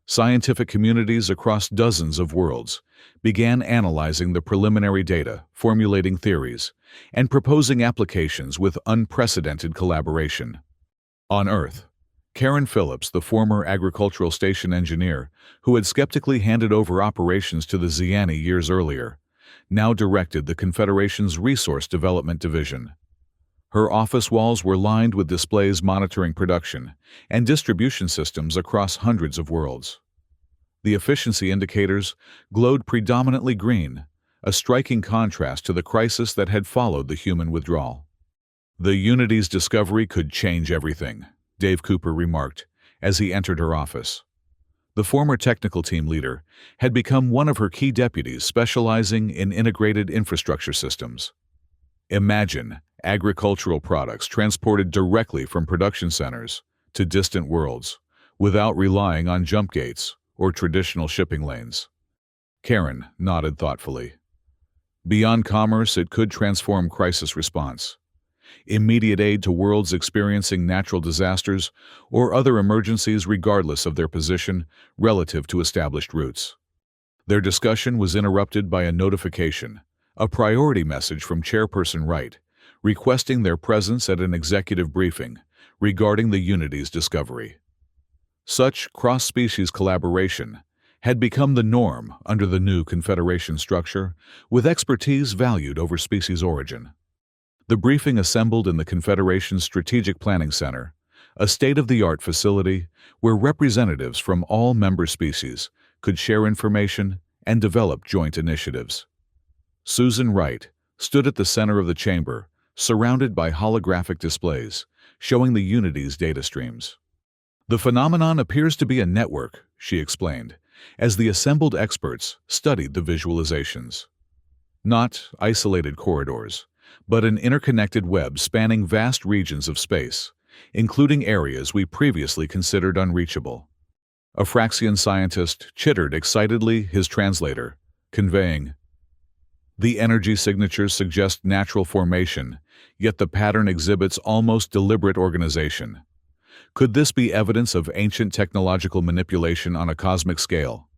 Scientific communities across dozens of worlds began analyzing the preliminary data, formulating theories, and proposing applications with unprecedented collaboration. On Earth, Karen Phillips, the former agricultural station engineer who had skeptically handed over operations to the Xiani years earlier, now directed the Confederation's Resource Development Division. Her office walls were lined with displays monitoring production and distribution systems across hundreds of worlds. The efficiency indicators glowed predominantly green, a striking contrast to the crisis that had followed the human withdrawal. The Unity's discovery could change everything, Dave Cooper remarked as he entered her office. The former technical team leader had become one of her key deputies specializing in integrated infrastructure systems. Imagine agricultural products transported directly from production centers to distant worlds without relying on jump gates or traditional shipping lanes. Karen nodded thoughtfully. Beyond commerce, it could transform crisis response. Immediate aid to worlds experiencing natural disasters or other emergencies regardless of their position relative to established routes. Their discussion was interrupted by a notification, a priority message from Chairperson Wright, requesting their presence at an executive briefing regarding the Unity's discovery. Such cross-species collaboration had become the norm under the new Confederation structure, with expertise valued over species origin. The briefing assembled in the Confederation's Strategic Planning Center, a state-of-the-art facility where representatives from all member species could share information and develop joint initiatives. Susan Wright stood at the center of the chamber, surrounded by holographic displays, showing the Unity's data streams. "The phenomenon appears to be a network," she explained, as the assembled experts studied the visualizations. "Not isolated corridors, but an interconnected web spanning vast regions of space, including areas we previously considered unreachable." A Fraxian scientist chittered excitedly, his translator, conveying, "The energy signatures suggest natural formation, yet the pattern exhibits almost deliberate organization. Could this be evidence of ancient technological manipulation on a cosmic scale?"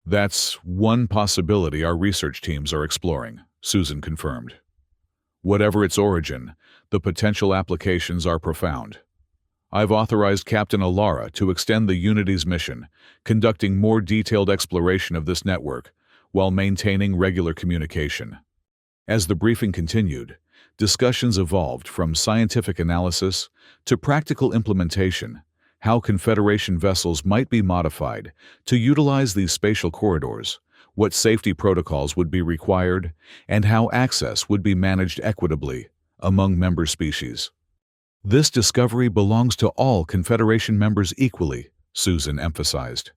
"That's one possibility our research teams are exploring," Susan confirmed. "Whatever its origin, the potential applications are profound. I've authorized Captain Alara to extend the Unity's mission, conducting more detailed exploration of this network while maintaining regular communication." As the briefing continued, discussions evolved from scientific analysis to practical implementation, how Confederation vessels might be modified to utilize these spatial corridors, what safety protocols would be required, and how access would be managed equitably among member species. "This discovery belongs to all Confederation members equally," Susan emphasized.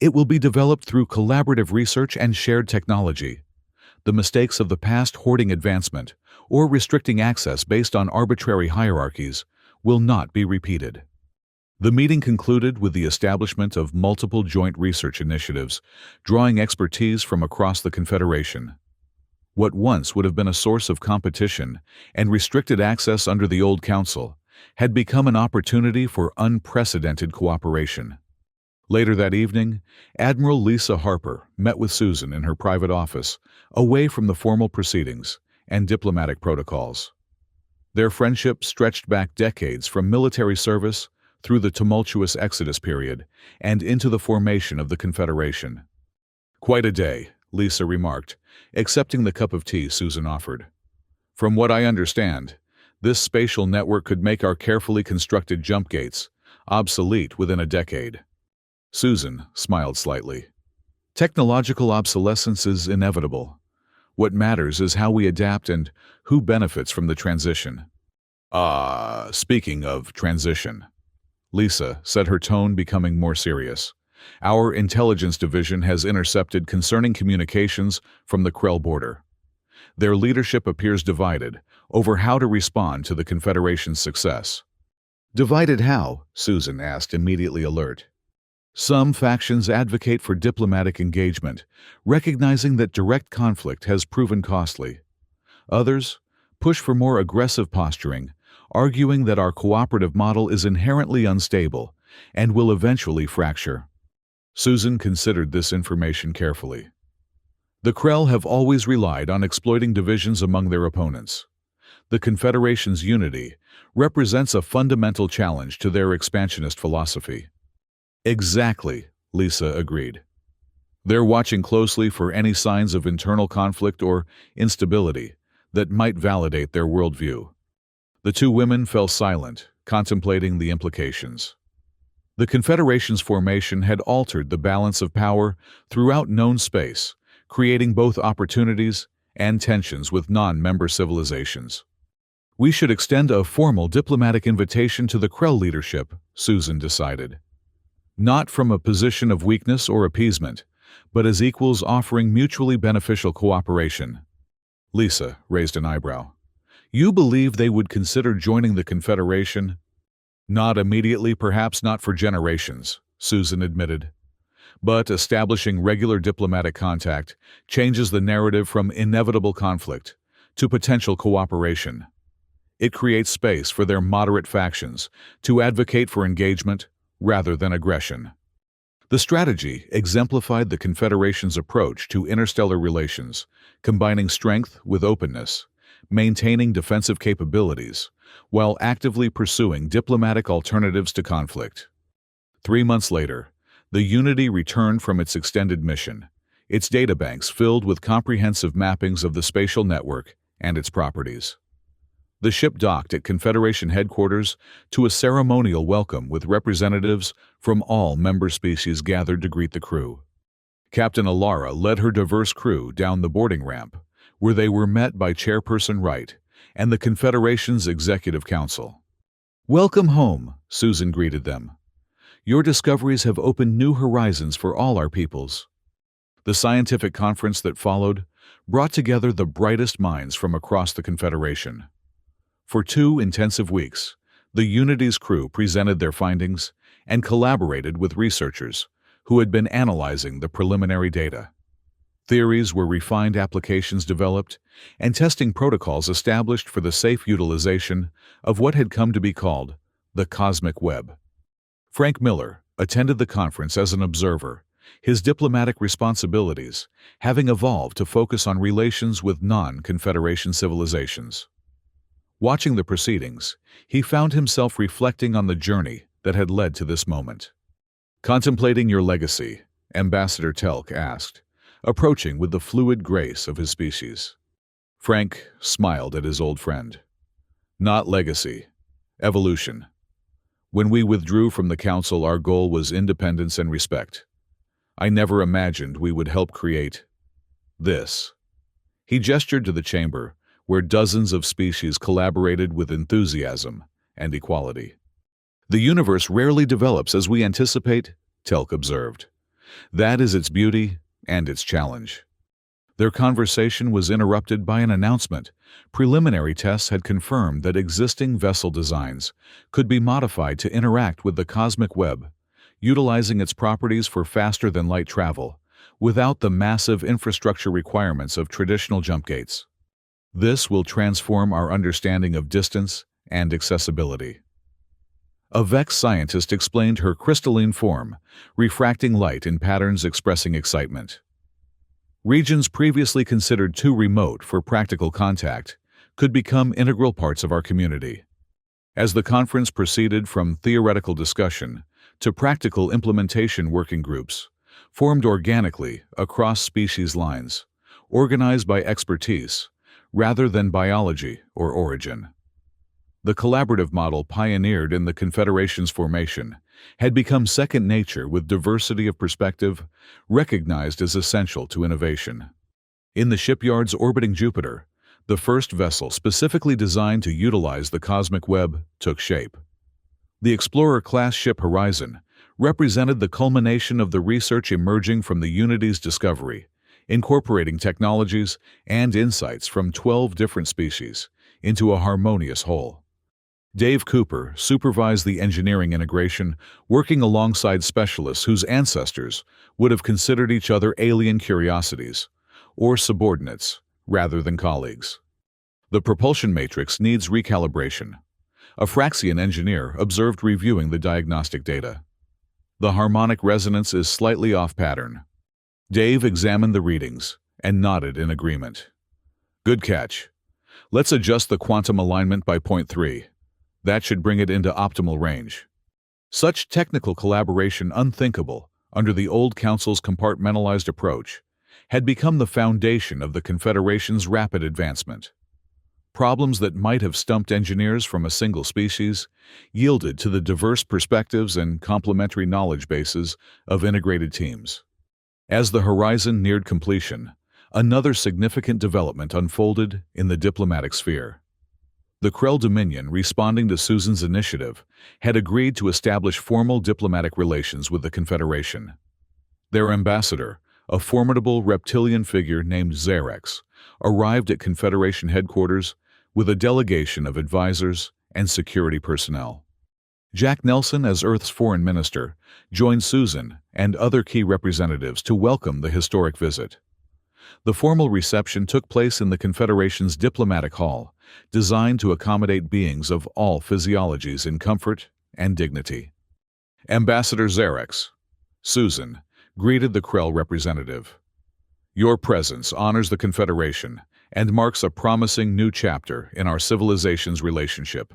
"It will be developed through collaborative research and shared technology. The mistakes of the past hoarding advancement or restricting access based on arbitrary hierarchies will not be repeated." The meeting concluded with the establishment of multiple joint research initiatives, drawing expertise from across the Confederation. What once would have been a source of competition and restricted access under the old Council had become an opportunity for unprecedented cooperation. Later that evening, Admiral Lisa Harper met with Susan in her private office, away from the formal proceedings and diplomatic protocols. Their friendship stretched back decades from military service through the tumultuous Exodus period and into the formation of the Confederation. "Quite a day," Lisa remarked, accepting the cup of tea Susan offered. "From what I understand, this spatial network could make our carefully constructed jump gates obsolete within a decade." Susan smiled slightly. "Technological obsolescence is inevitable. What matters is how we adapt and who benefits from the transition." Speaking of transition," Lisa said, her tone becoming more serious. "Our intelligence division has intercepted concerning communications from the Krell border. Their leadership appears divided over how to respond to the Confederation's success." "Divided how?" Susan asked, immediately alert. "Some factions advocate for diplomatic engagement, recognizing that direct conflict has proven costly. Others push for more aggressive posturing, arguing that our cooperative model is inherently unstable and will eventually fracture." Susan considered this information carefully. The Krell have always relied on exploiting divisions among their opponents. The Confederation's unity represents a fundamental challenge to their expansionist philosophy. "Exactly," Lisa agreed. "They're watching closely for any signs of internal conflict or instability that might validate their worldview." The two women fell silent, contemplating the implications. The Confederation's formation had altered the balance of power throughout known space, creating both opportunities and tensions with non-member civilizations. "We should extend a formal diplomatic invitation to the Krell leadership," Susan decided. "Not from a position of weakness or appeasement, but as equals offering mutually beneficial cooperation." Lisa raised an eyebrow. "You believe they would consider joining the Confederation?" "Not immediately, perhaps not for generations," Susan admitted. "But establishing regular diplomatic contact changes the narrative from inevitable conflict to potential cooperation. It creates space for their moderate factions to advocate for engagement rather than aggression." The strategy exemplified the Confederation's approach to interstellar relations, combining strength with openness, maintaining defensive capabilities, while actively pursuing diplomatic alternatives to conflict. 3 months later, the Unity returned from its extended mission, its databanks filled with comprehensive mappings of the spatial network and its properties. The ship docked at Confederation headquarters to a ceremonial welcome with representatives from all member species gathered to greet the crew. Captain Alara led her diverse crew down the boarding ramp, where they were met by Chairperson Wright and the Confederation's Executive Council. "Welcome home," Susan greeted them. "Your discoveries have opened new horizons for all our peoples." The scientific conference that followed brought together the brightest minds from across the Confederation. For 2 intensive weeks, the Unity's crew presented their findings and collaborated with researchers who had been analyzing the preliminary data. Theories were refined, applications developed, and testing protocols established for the safe utilization of what had come to be called the cosmic web. Frank Miller attended the conference as an observer, his diplomatic responsibilities having evolved to focus on relations with non-Confederation civilizations. Watching the proceedings, he found himself reflecting on the journey that had led to this moment. "Contemplating your legacy," Ambassador Telk asked, approaching with the fluid grace of his species. Frank smiled at his old friend. "Not legacy. Evolution. When we withdrew from the Council, our goal was independence and respect. I never imagined we would help create this." He gestured to the chamber, where dozens of species collaborated with enthusiasm and equality. "The universe rarely develops as we anticipate," Telk observed. "That is its beauty and its challenge." Their conversation was interrupted by an announcement. Preliminary tests had confirmed that existing vessel designs could be modified to interact with the cosmic web, utilizing its properties for faster-than-light travel, without the massive infrastructure requirements of traditional jump gates. "This will transform our understanding of distance and accessibility." A Vex scientist explained her crystalline form, refracting light in patterns expressing excitement. Regions previously considered too remote for practical contact could become integral parts of our community. As the conference proceeded from theoretical discussion to practical implementation, working groups formed organically across species lines, organized by expertise rather than biology or origin. The collaborative model pioneered in the Confederation's formation had become second nature, with diversity of perspective recognized as essential to innovation. In the shipyards orbiting Jupiter, the first vessel specifically designed to utilize the cosmic web took shape. The Explorer-class ship Horizon represented the culmination of the research emerging from the Unity's discovery, incorporating technologies and insights from 12 different species into a harmonious whole. Dave Cooper supervised the engineering integration, working alongside specialists whose ancestors would have considered each other alien curiosities or subordinates rather than colleagues. The propulsion matrix needs recalibration, a Fraxian engineer observed reviewing the diagnostic data. The harmonic resonance is slightly off pattern. Dave examined the readings and nodded in agreement. "Good catch. Let's adjust the quantum alignment by 0.3. That should bring it into optimal range." Such technical collaboration, unthinkable under the old Council's compartmentalized approach, had become the foundation of the Confederation's rapid advancement. Problems that might have stumped engineers from a single species yielded to the diverse perspectives and complementary knowledge bases of integrated teams. As the Horizon neared completion, another significant development unfolded in the diplomatic sphere. The Krell Dominion, responding to Susan's initiative, had agreed to establish formal diplomatic relations with the Confederation. Their ambassador, a formidable reptilian figure named Xerex, arrived at Confederation headquarters with a delegation of advisors and security personnel. Jack Nelson, as Earth's foreign minister, joined Susan and other key representatives to welcome the historic visit. The formal reception took place in the Confederation's diplomatic hall, designed to accommodate beings of all physiologies in comfort and dignity. Ambassador Xerex, Susan, greeted the Krell representative. "Your presence honors the Confederation and marks a promising new chapter in our civilization's relationship.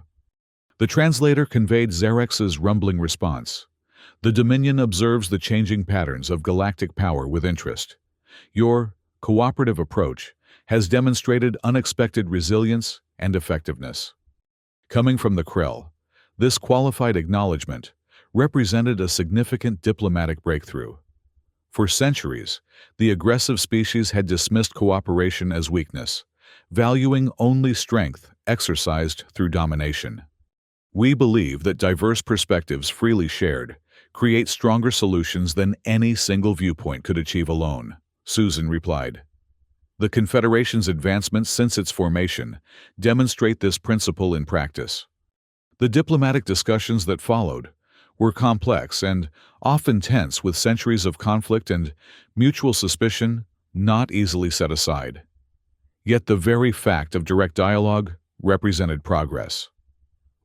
The translator conveyed Xerex's rumbling response. The Dominion observes the changing patterns of galactic power with interest. Your cooperative approach has demonstrated unexpected resilience and effectiveness. Coming from the Krell, this qualified acknowledgement represented a significant diplomatic breakthrough. For centuries, the aggressive species had dismissed cooperation as weakness, valuing only strength exercised through domination. We believe that diverse perspectives freely shared create stronger solutions than any single viewpoint could achieve alone, Susan replied. The Confederation's advancements since its formation demonstrate this principle in practice. The diplomatic discussions that followed were complex and often tense, with centuries of conflict and mutual suspicion not easily set aside. Yet the very fact of direct dialogue represented progress.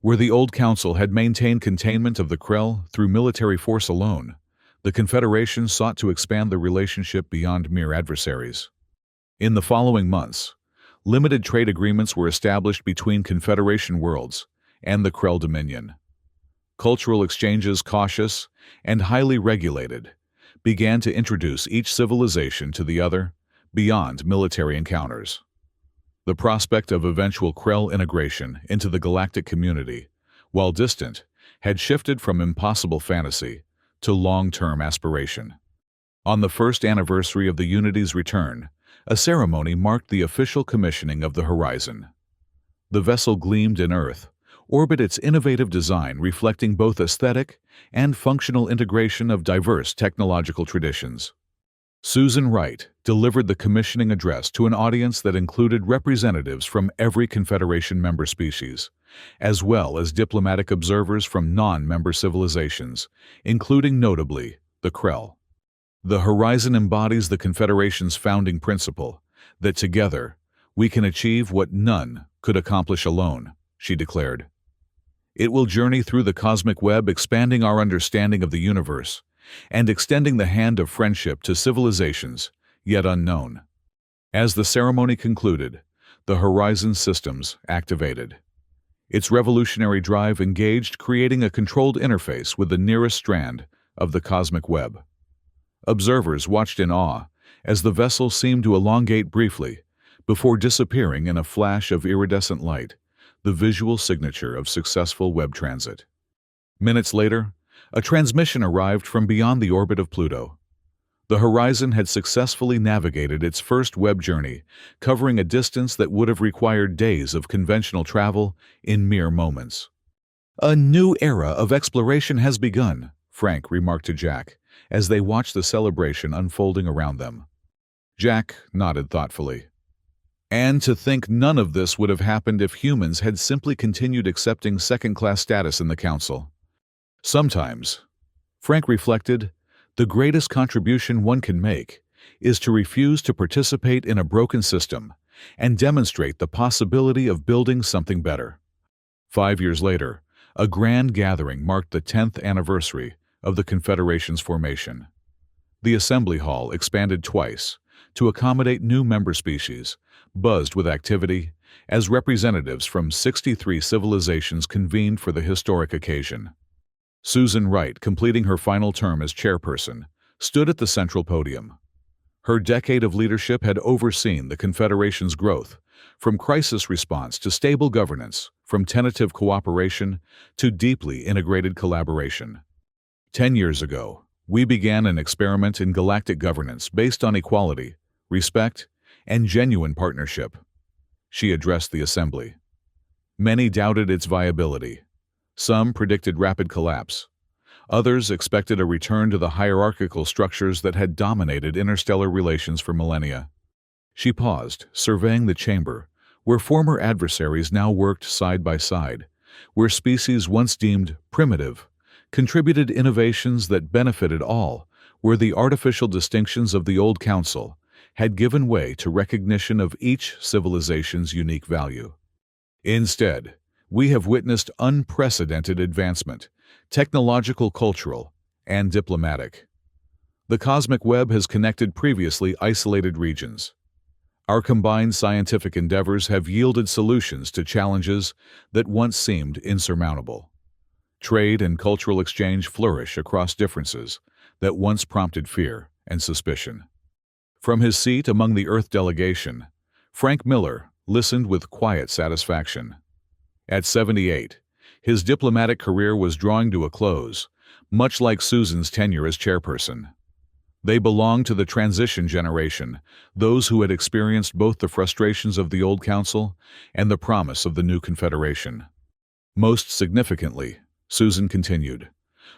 Where the old council had maintained containment of the Krell through military force alone, the Confederation sought to expand the relationship beyond mere adversaries. In the following months, limited trade agreements were established between Confederation worlds and the Krell Dominion. Cultural exchanges, cautious and highly regulated, began to introduce each civilization to the other beyond military encounters. The prospect of eventual Krell integration into the galactic community, while distant, had shifted from impossible fantasy to long-term aspiration. On the first anniversary of the Unity's return, a ceremony marked the official commissioning of the Horizon. The vessel gleamed in Earth, orbit its innovative design reflecting both aesthetic and functional integration of diverse technological traditions. Susan Wright delivered the commissioning address to an audience that included representatives from every Confederation member species, as well as diplomatic observers from non-member civilizations, including notably the Krell. The Horizon embodies the Confederation's founding principle that together we can achieve what none could accomplish alone, she declared. It will journey through the cosmic web, expanding our understanding of the universe and extending the hand of friendship to civilizations yet unknown. As the ceremony concluded, the Horizon systems activated. Its revolutionary drive engaged, creating a controlled interface with the nearest strand of the cosmic web. Observers watched in awe as the vessel seemed to elongate briefly before disappearing in a flash of iridescent light, the visual signature of successful web transit. Minutes later, a transmission arrived from beyond the orbit of Pluto. The Horizon had successfully navigated its first web journey, covering a distance that would have required days of conventional travel in mere moments. "A new era of exploration has begun," Frank remarked to Jack, as they watched the celebration unfolding around them. Jack nodded thoughtfully. And to think none of this would have happened if humans had simply continued accepting second-class status in the Council. Sometimes, Frank reflected, the greatest contribution one can make is to refuse to participate in a broken system and demonstrate the possibility of building something better. 5 years later, a grand gathering marked the 10th anniversary of the Confederation's formation. The Assembly Hall expanded twice to accommodate new member species, buzzed with activity, as representatives from 63 civilizations convened for the historic occasion. Susan Wright, completing her final term as chairperson, stood at the central podium. Her decade of leadership had overseen the Confederation's growth, from crisis response to stable governance, from tentative cooperation to deeply integrated collaboration. 10 years ago, we began an experiment in galactic governance based on equality, respect, and genuine partnership. She addressed the assembly. Many doubted its viability. Some predicted rapid collapse. Others expected a return to the hierarchical structures that had dominated interstellar relations for millennia. She paused, surveying the chamber, where former adversaries now worked side by side, where species once deemed primitive contributed innovations that benefited all, where the artificial distinctions of the old council had given way to recognition of each civilization's unique value. Instead, we have witnessed unprecedented advancement, technological, cultural, and diplomatic. The cosmic web has connected previously isolated regions. Our combined scientific endeavors have yielded solutions to challenges that once seemed insurmountable. Trade and cultural exchange flourish across differences that once prompted fear and suspicion. From his seat among the Earth delegation, Frank Miller listened with quiet satisfaction. At 78, his diplomatic career was drawing to a close, much like Susan's tenure as chairperson. They belonged to the transition generation, those who had experienced both the frustrations of the old council and the promise of the new confederation. Most significantly, Susan continued,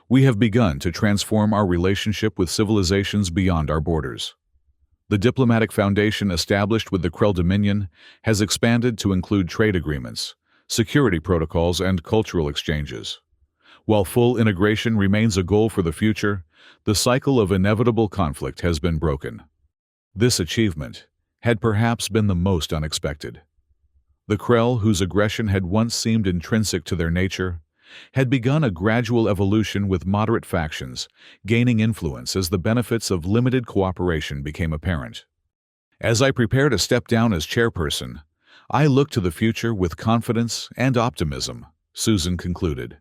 we have begun to transform our relationship with civilizations beyond our borders. The diplomatic foundation established with the Krell Dominion has expanded to include trade agreements, security protocols, and cultural exchanges. While full integration remains a goal for the future, the cycle of inevitable conflict has been broken. This achievement had perhaps been the most unexpected. The Krell, whose aggression had once seemed intrinsic to their nature, had begun a gradual evolution with moderate factions, gaining influence as the benefits of limited cooperation became apparent. As I prepare to step down as chairperson, I look to the future with confidence and optimism, Susan concluded.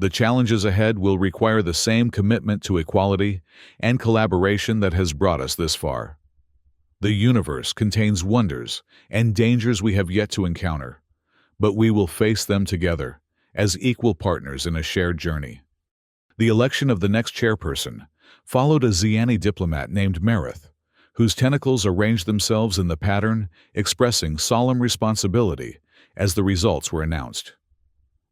The challenges ahead will require the same commitment to equality and collaboration that has brought us this far. The universe contains wonders and dangers we have yet to encounter, but we will face them together as equal partners in a shared journey. The election of the next chairperson followed a Xiani diplomat named Merith, whose tentacles arranged themselves in the pattern expressing solemn responsibility as the results were announced.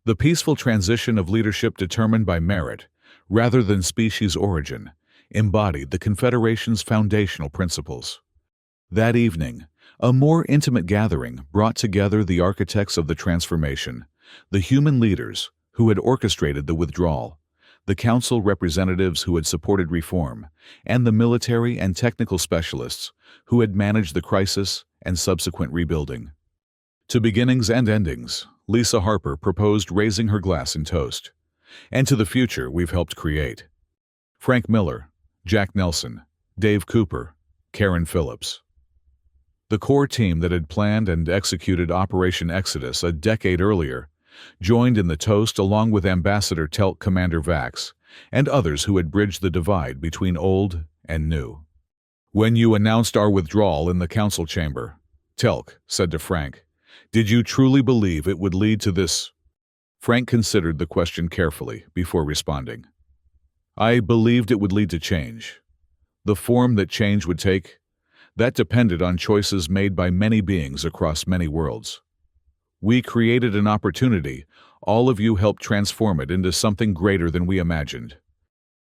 The peaceful transition of leadership determined by merit, rather than species origin, embodied the Confederation's foundational principles. That evening, a more intimate gathering brought together the architects of the transformation, the human leaders who had orchestrated the withdrawal, the council representatives who had supported reform, and the military and technical specialists who had managed the crisis and subsequent rebuilding. To beginnings and endings, Lisa Harper proposed raising her glass in toast. And to the future we've helped create. Frank Miller, Jack Nelson, Dave Cooper, Karen Phillips. The core team that had planned and executed Operation Exodus a decade earlier joined in the toast along with Ambassador Telk Commander Vax and others who had bridged the divide between old and new. When you announced our withdrawal in the council chamber, Telk said to Frank, did you truly believe it would lead to this? Frank considered the question carefully before responding. I believed it would lead to change. The form that change would take, that depended on choices made by many beings across many worlds. We created an opportunity. All of you helped transform it into something greater than we imagined.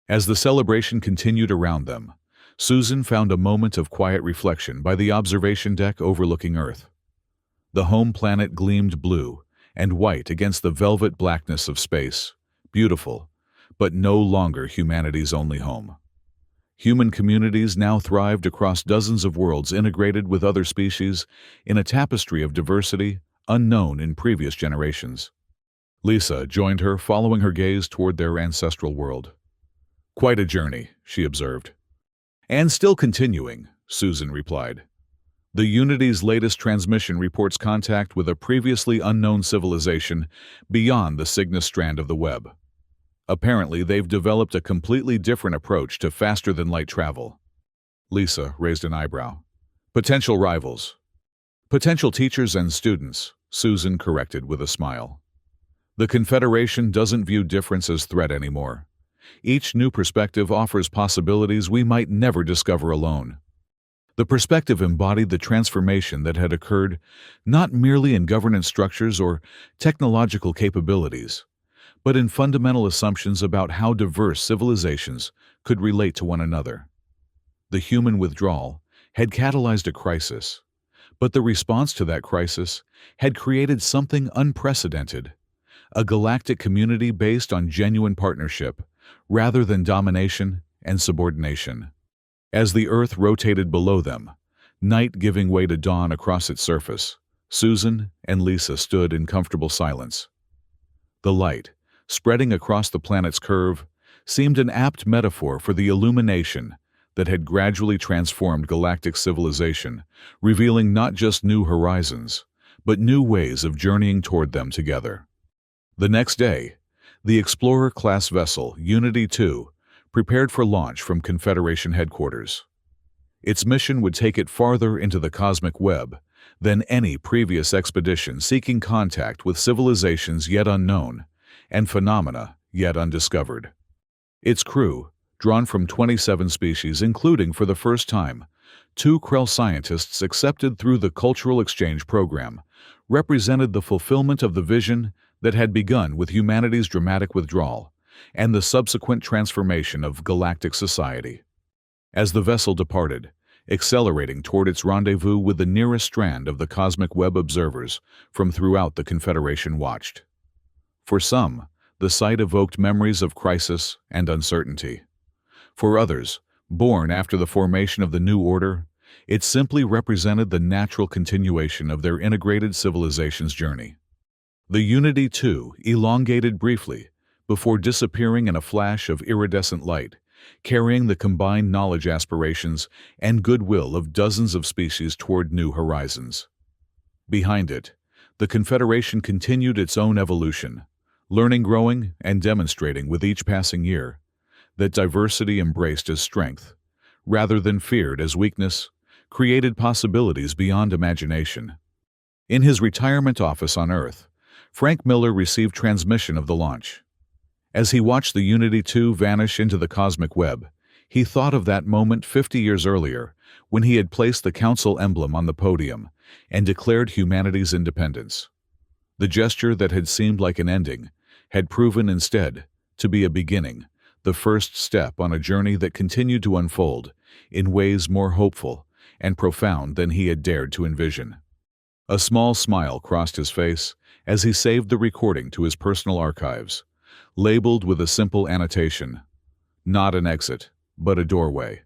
As the celebration continued around them, Susan found a moment of quiet reflection by the observation deck overlooking Earth. The home planet gleamed blue and white against the velvet blackness of space, beautiful, but no longer humanity's only home. Human communities now thrived across dozens of worlds integrated with other species in a tapestry of diversity unknown in previous generations. Lisa joined her, following her gaze toward their ancestral world. Quite a journey, she observed. And still continuing, Susan replied. The Unity's latest transmission reports contact with a previously unknown civilization beyond the Cygnus strand of the web. Apparently, they've developed a completely different approach to faster-than-light travel. Lisa raised an eyebrow. Potential rivals. Potential teachers and students, Susan corrected with a smile. The Confederation doesn't view difference as threat anymore. Each new perspective offers possibilities we might never discover alone. The perspective embodied the transformation that had occurred not merely in governance structures or technological capabilities, but in fundamental assumptions about how diverse civilizations could relate to one another. The human withdrawal had catalyzed a crisis, but the response to that crisis had created something unprecedented, a galactic community based on genuine partnership rather than domination and subordination. As the Earth rotated below them, night giving way to dawn across its surface, Susan and Lisa stood in comfortable silence. The light, spreading across the planet's curve, seemed an apt metaphor for the illumination that had gradually transformed galactic civilization, revealing not just new horizons, but new ways of journeying toward them together. The next day, the Explorer-class vessel Unity 2 prepared for launch from Confederation headquarters. Its mission would take it farther into the cosmic web than any previous expedition seeking contact with civilizations yet unknown and phenomena yet undiscovered. Its crew, drawn from 27 species including for the first time 2 Krell scientists accepted through the Cultural Exchange Program, represented the fulfillment of the vision that had begun with humanity's dramatic withdrawal and the subsequent transformation of galactic society. As the vessel departed, accelerating toward its rendezvous with the nearest strand of the cosmic web, observers from throughout the Confederation watched. For some, the sight evoked memories of crisis and uncertainty. For others, born after the formation of the New Order, it simply represented the natural continuation of their integrated civilization's journey. The Unity 2 elongated briefly before disappearing in a flash of iridescent light, carrying the combined knowledge, aspirations, and goodwill of dozens of species toward new horizons. Behind it, the Confederation continued its own evolution, learning, growing, and demonstrating with each passing year that diversity embraced as strength, rather than feared as weakness, created possibilities beyond imagination. In his retirement office on Earth, Frank Miller received transmission of the launch. As he watched the Unity 2 vanish into the cosmic web, he thought of that moment 50 years earlier when he had placed the Council emblem on the podium and declared humanity's independence. The gesture that had seemed like an ending had proven instead to be a beginning, the first step on a journey that continued to unfold in ways more hopeful and profound than he had dared to envision. A small smile crossed his face as he saved the recording to his personal archives, labeled with a simple annotation, "Not an exit, but a doorway."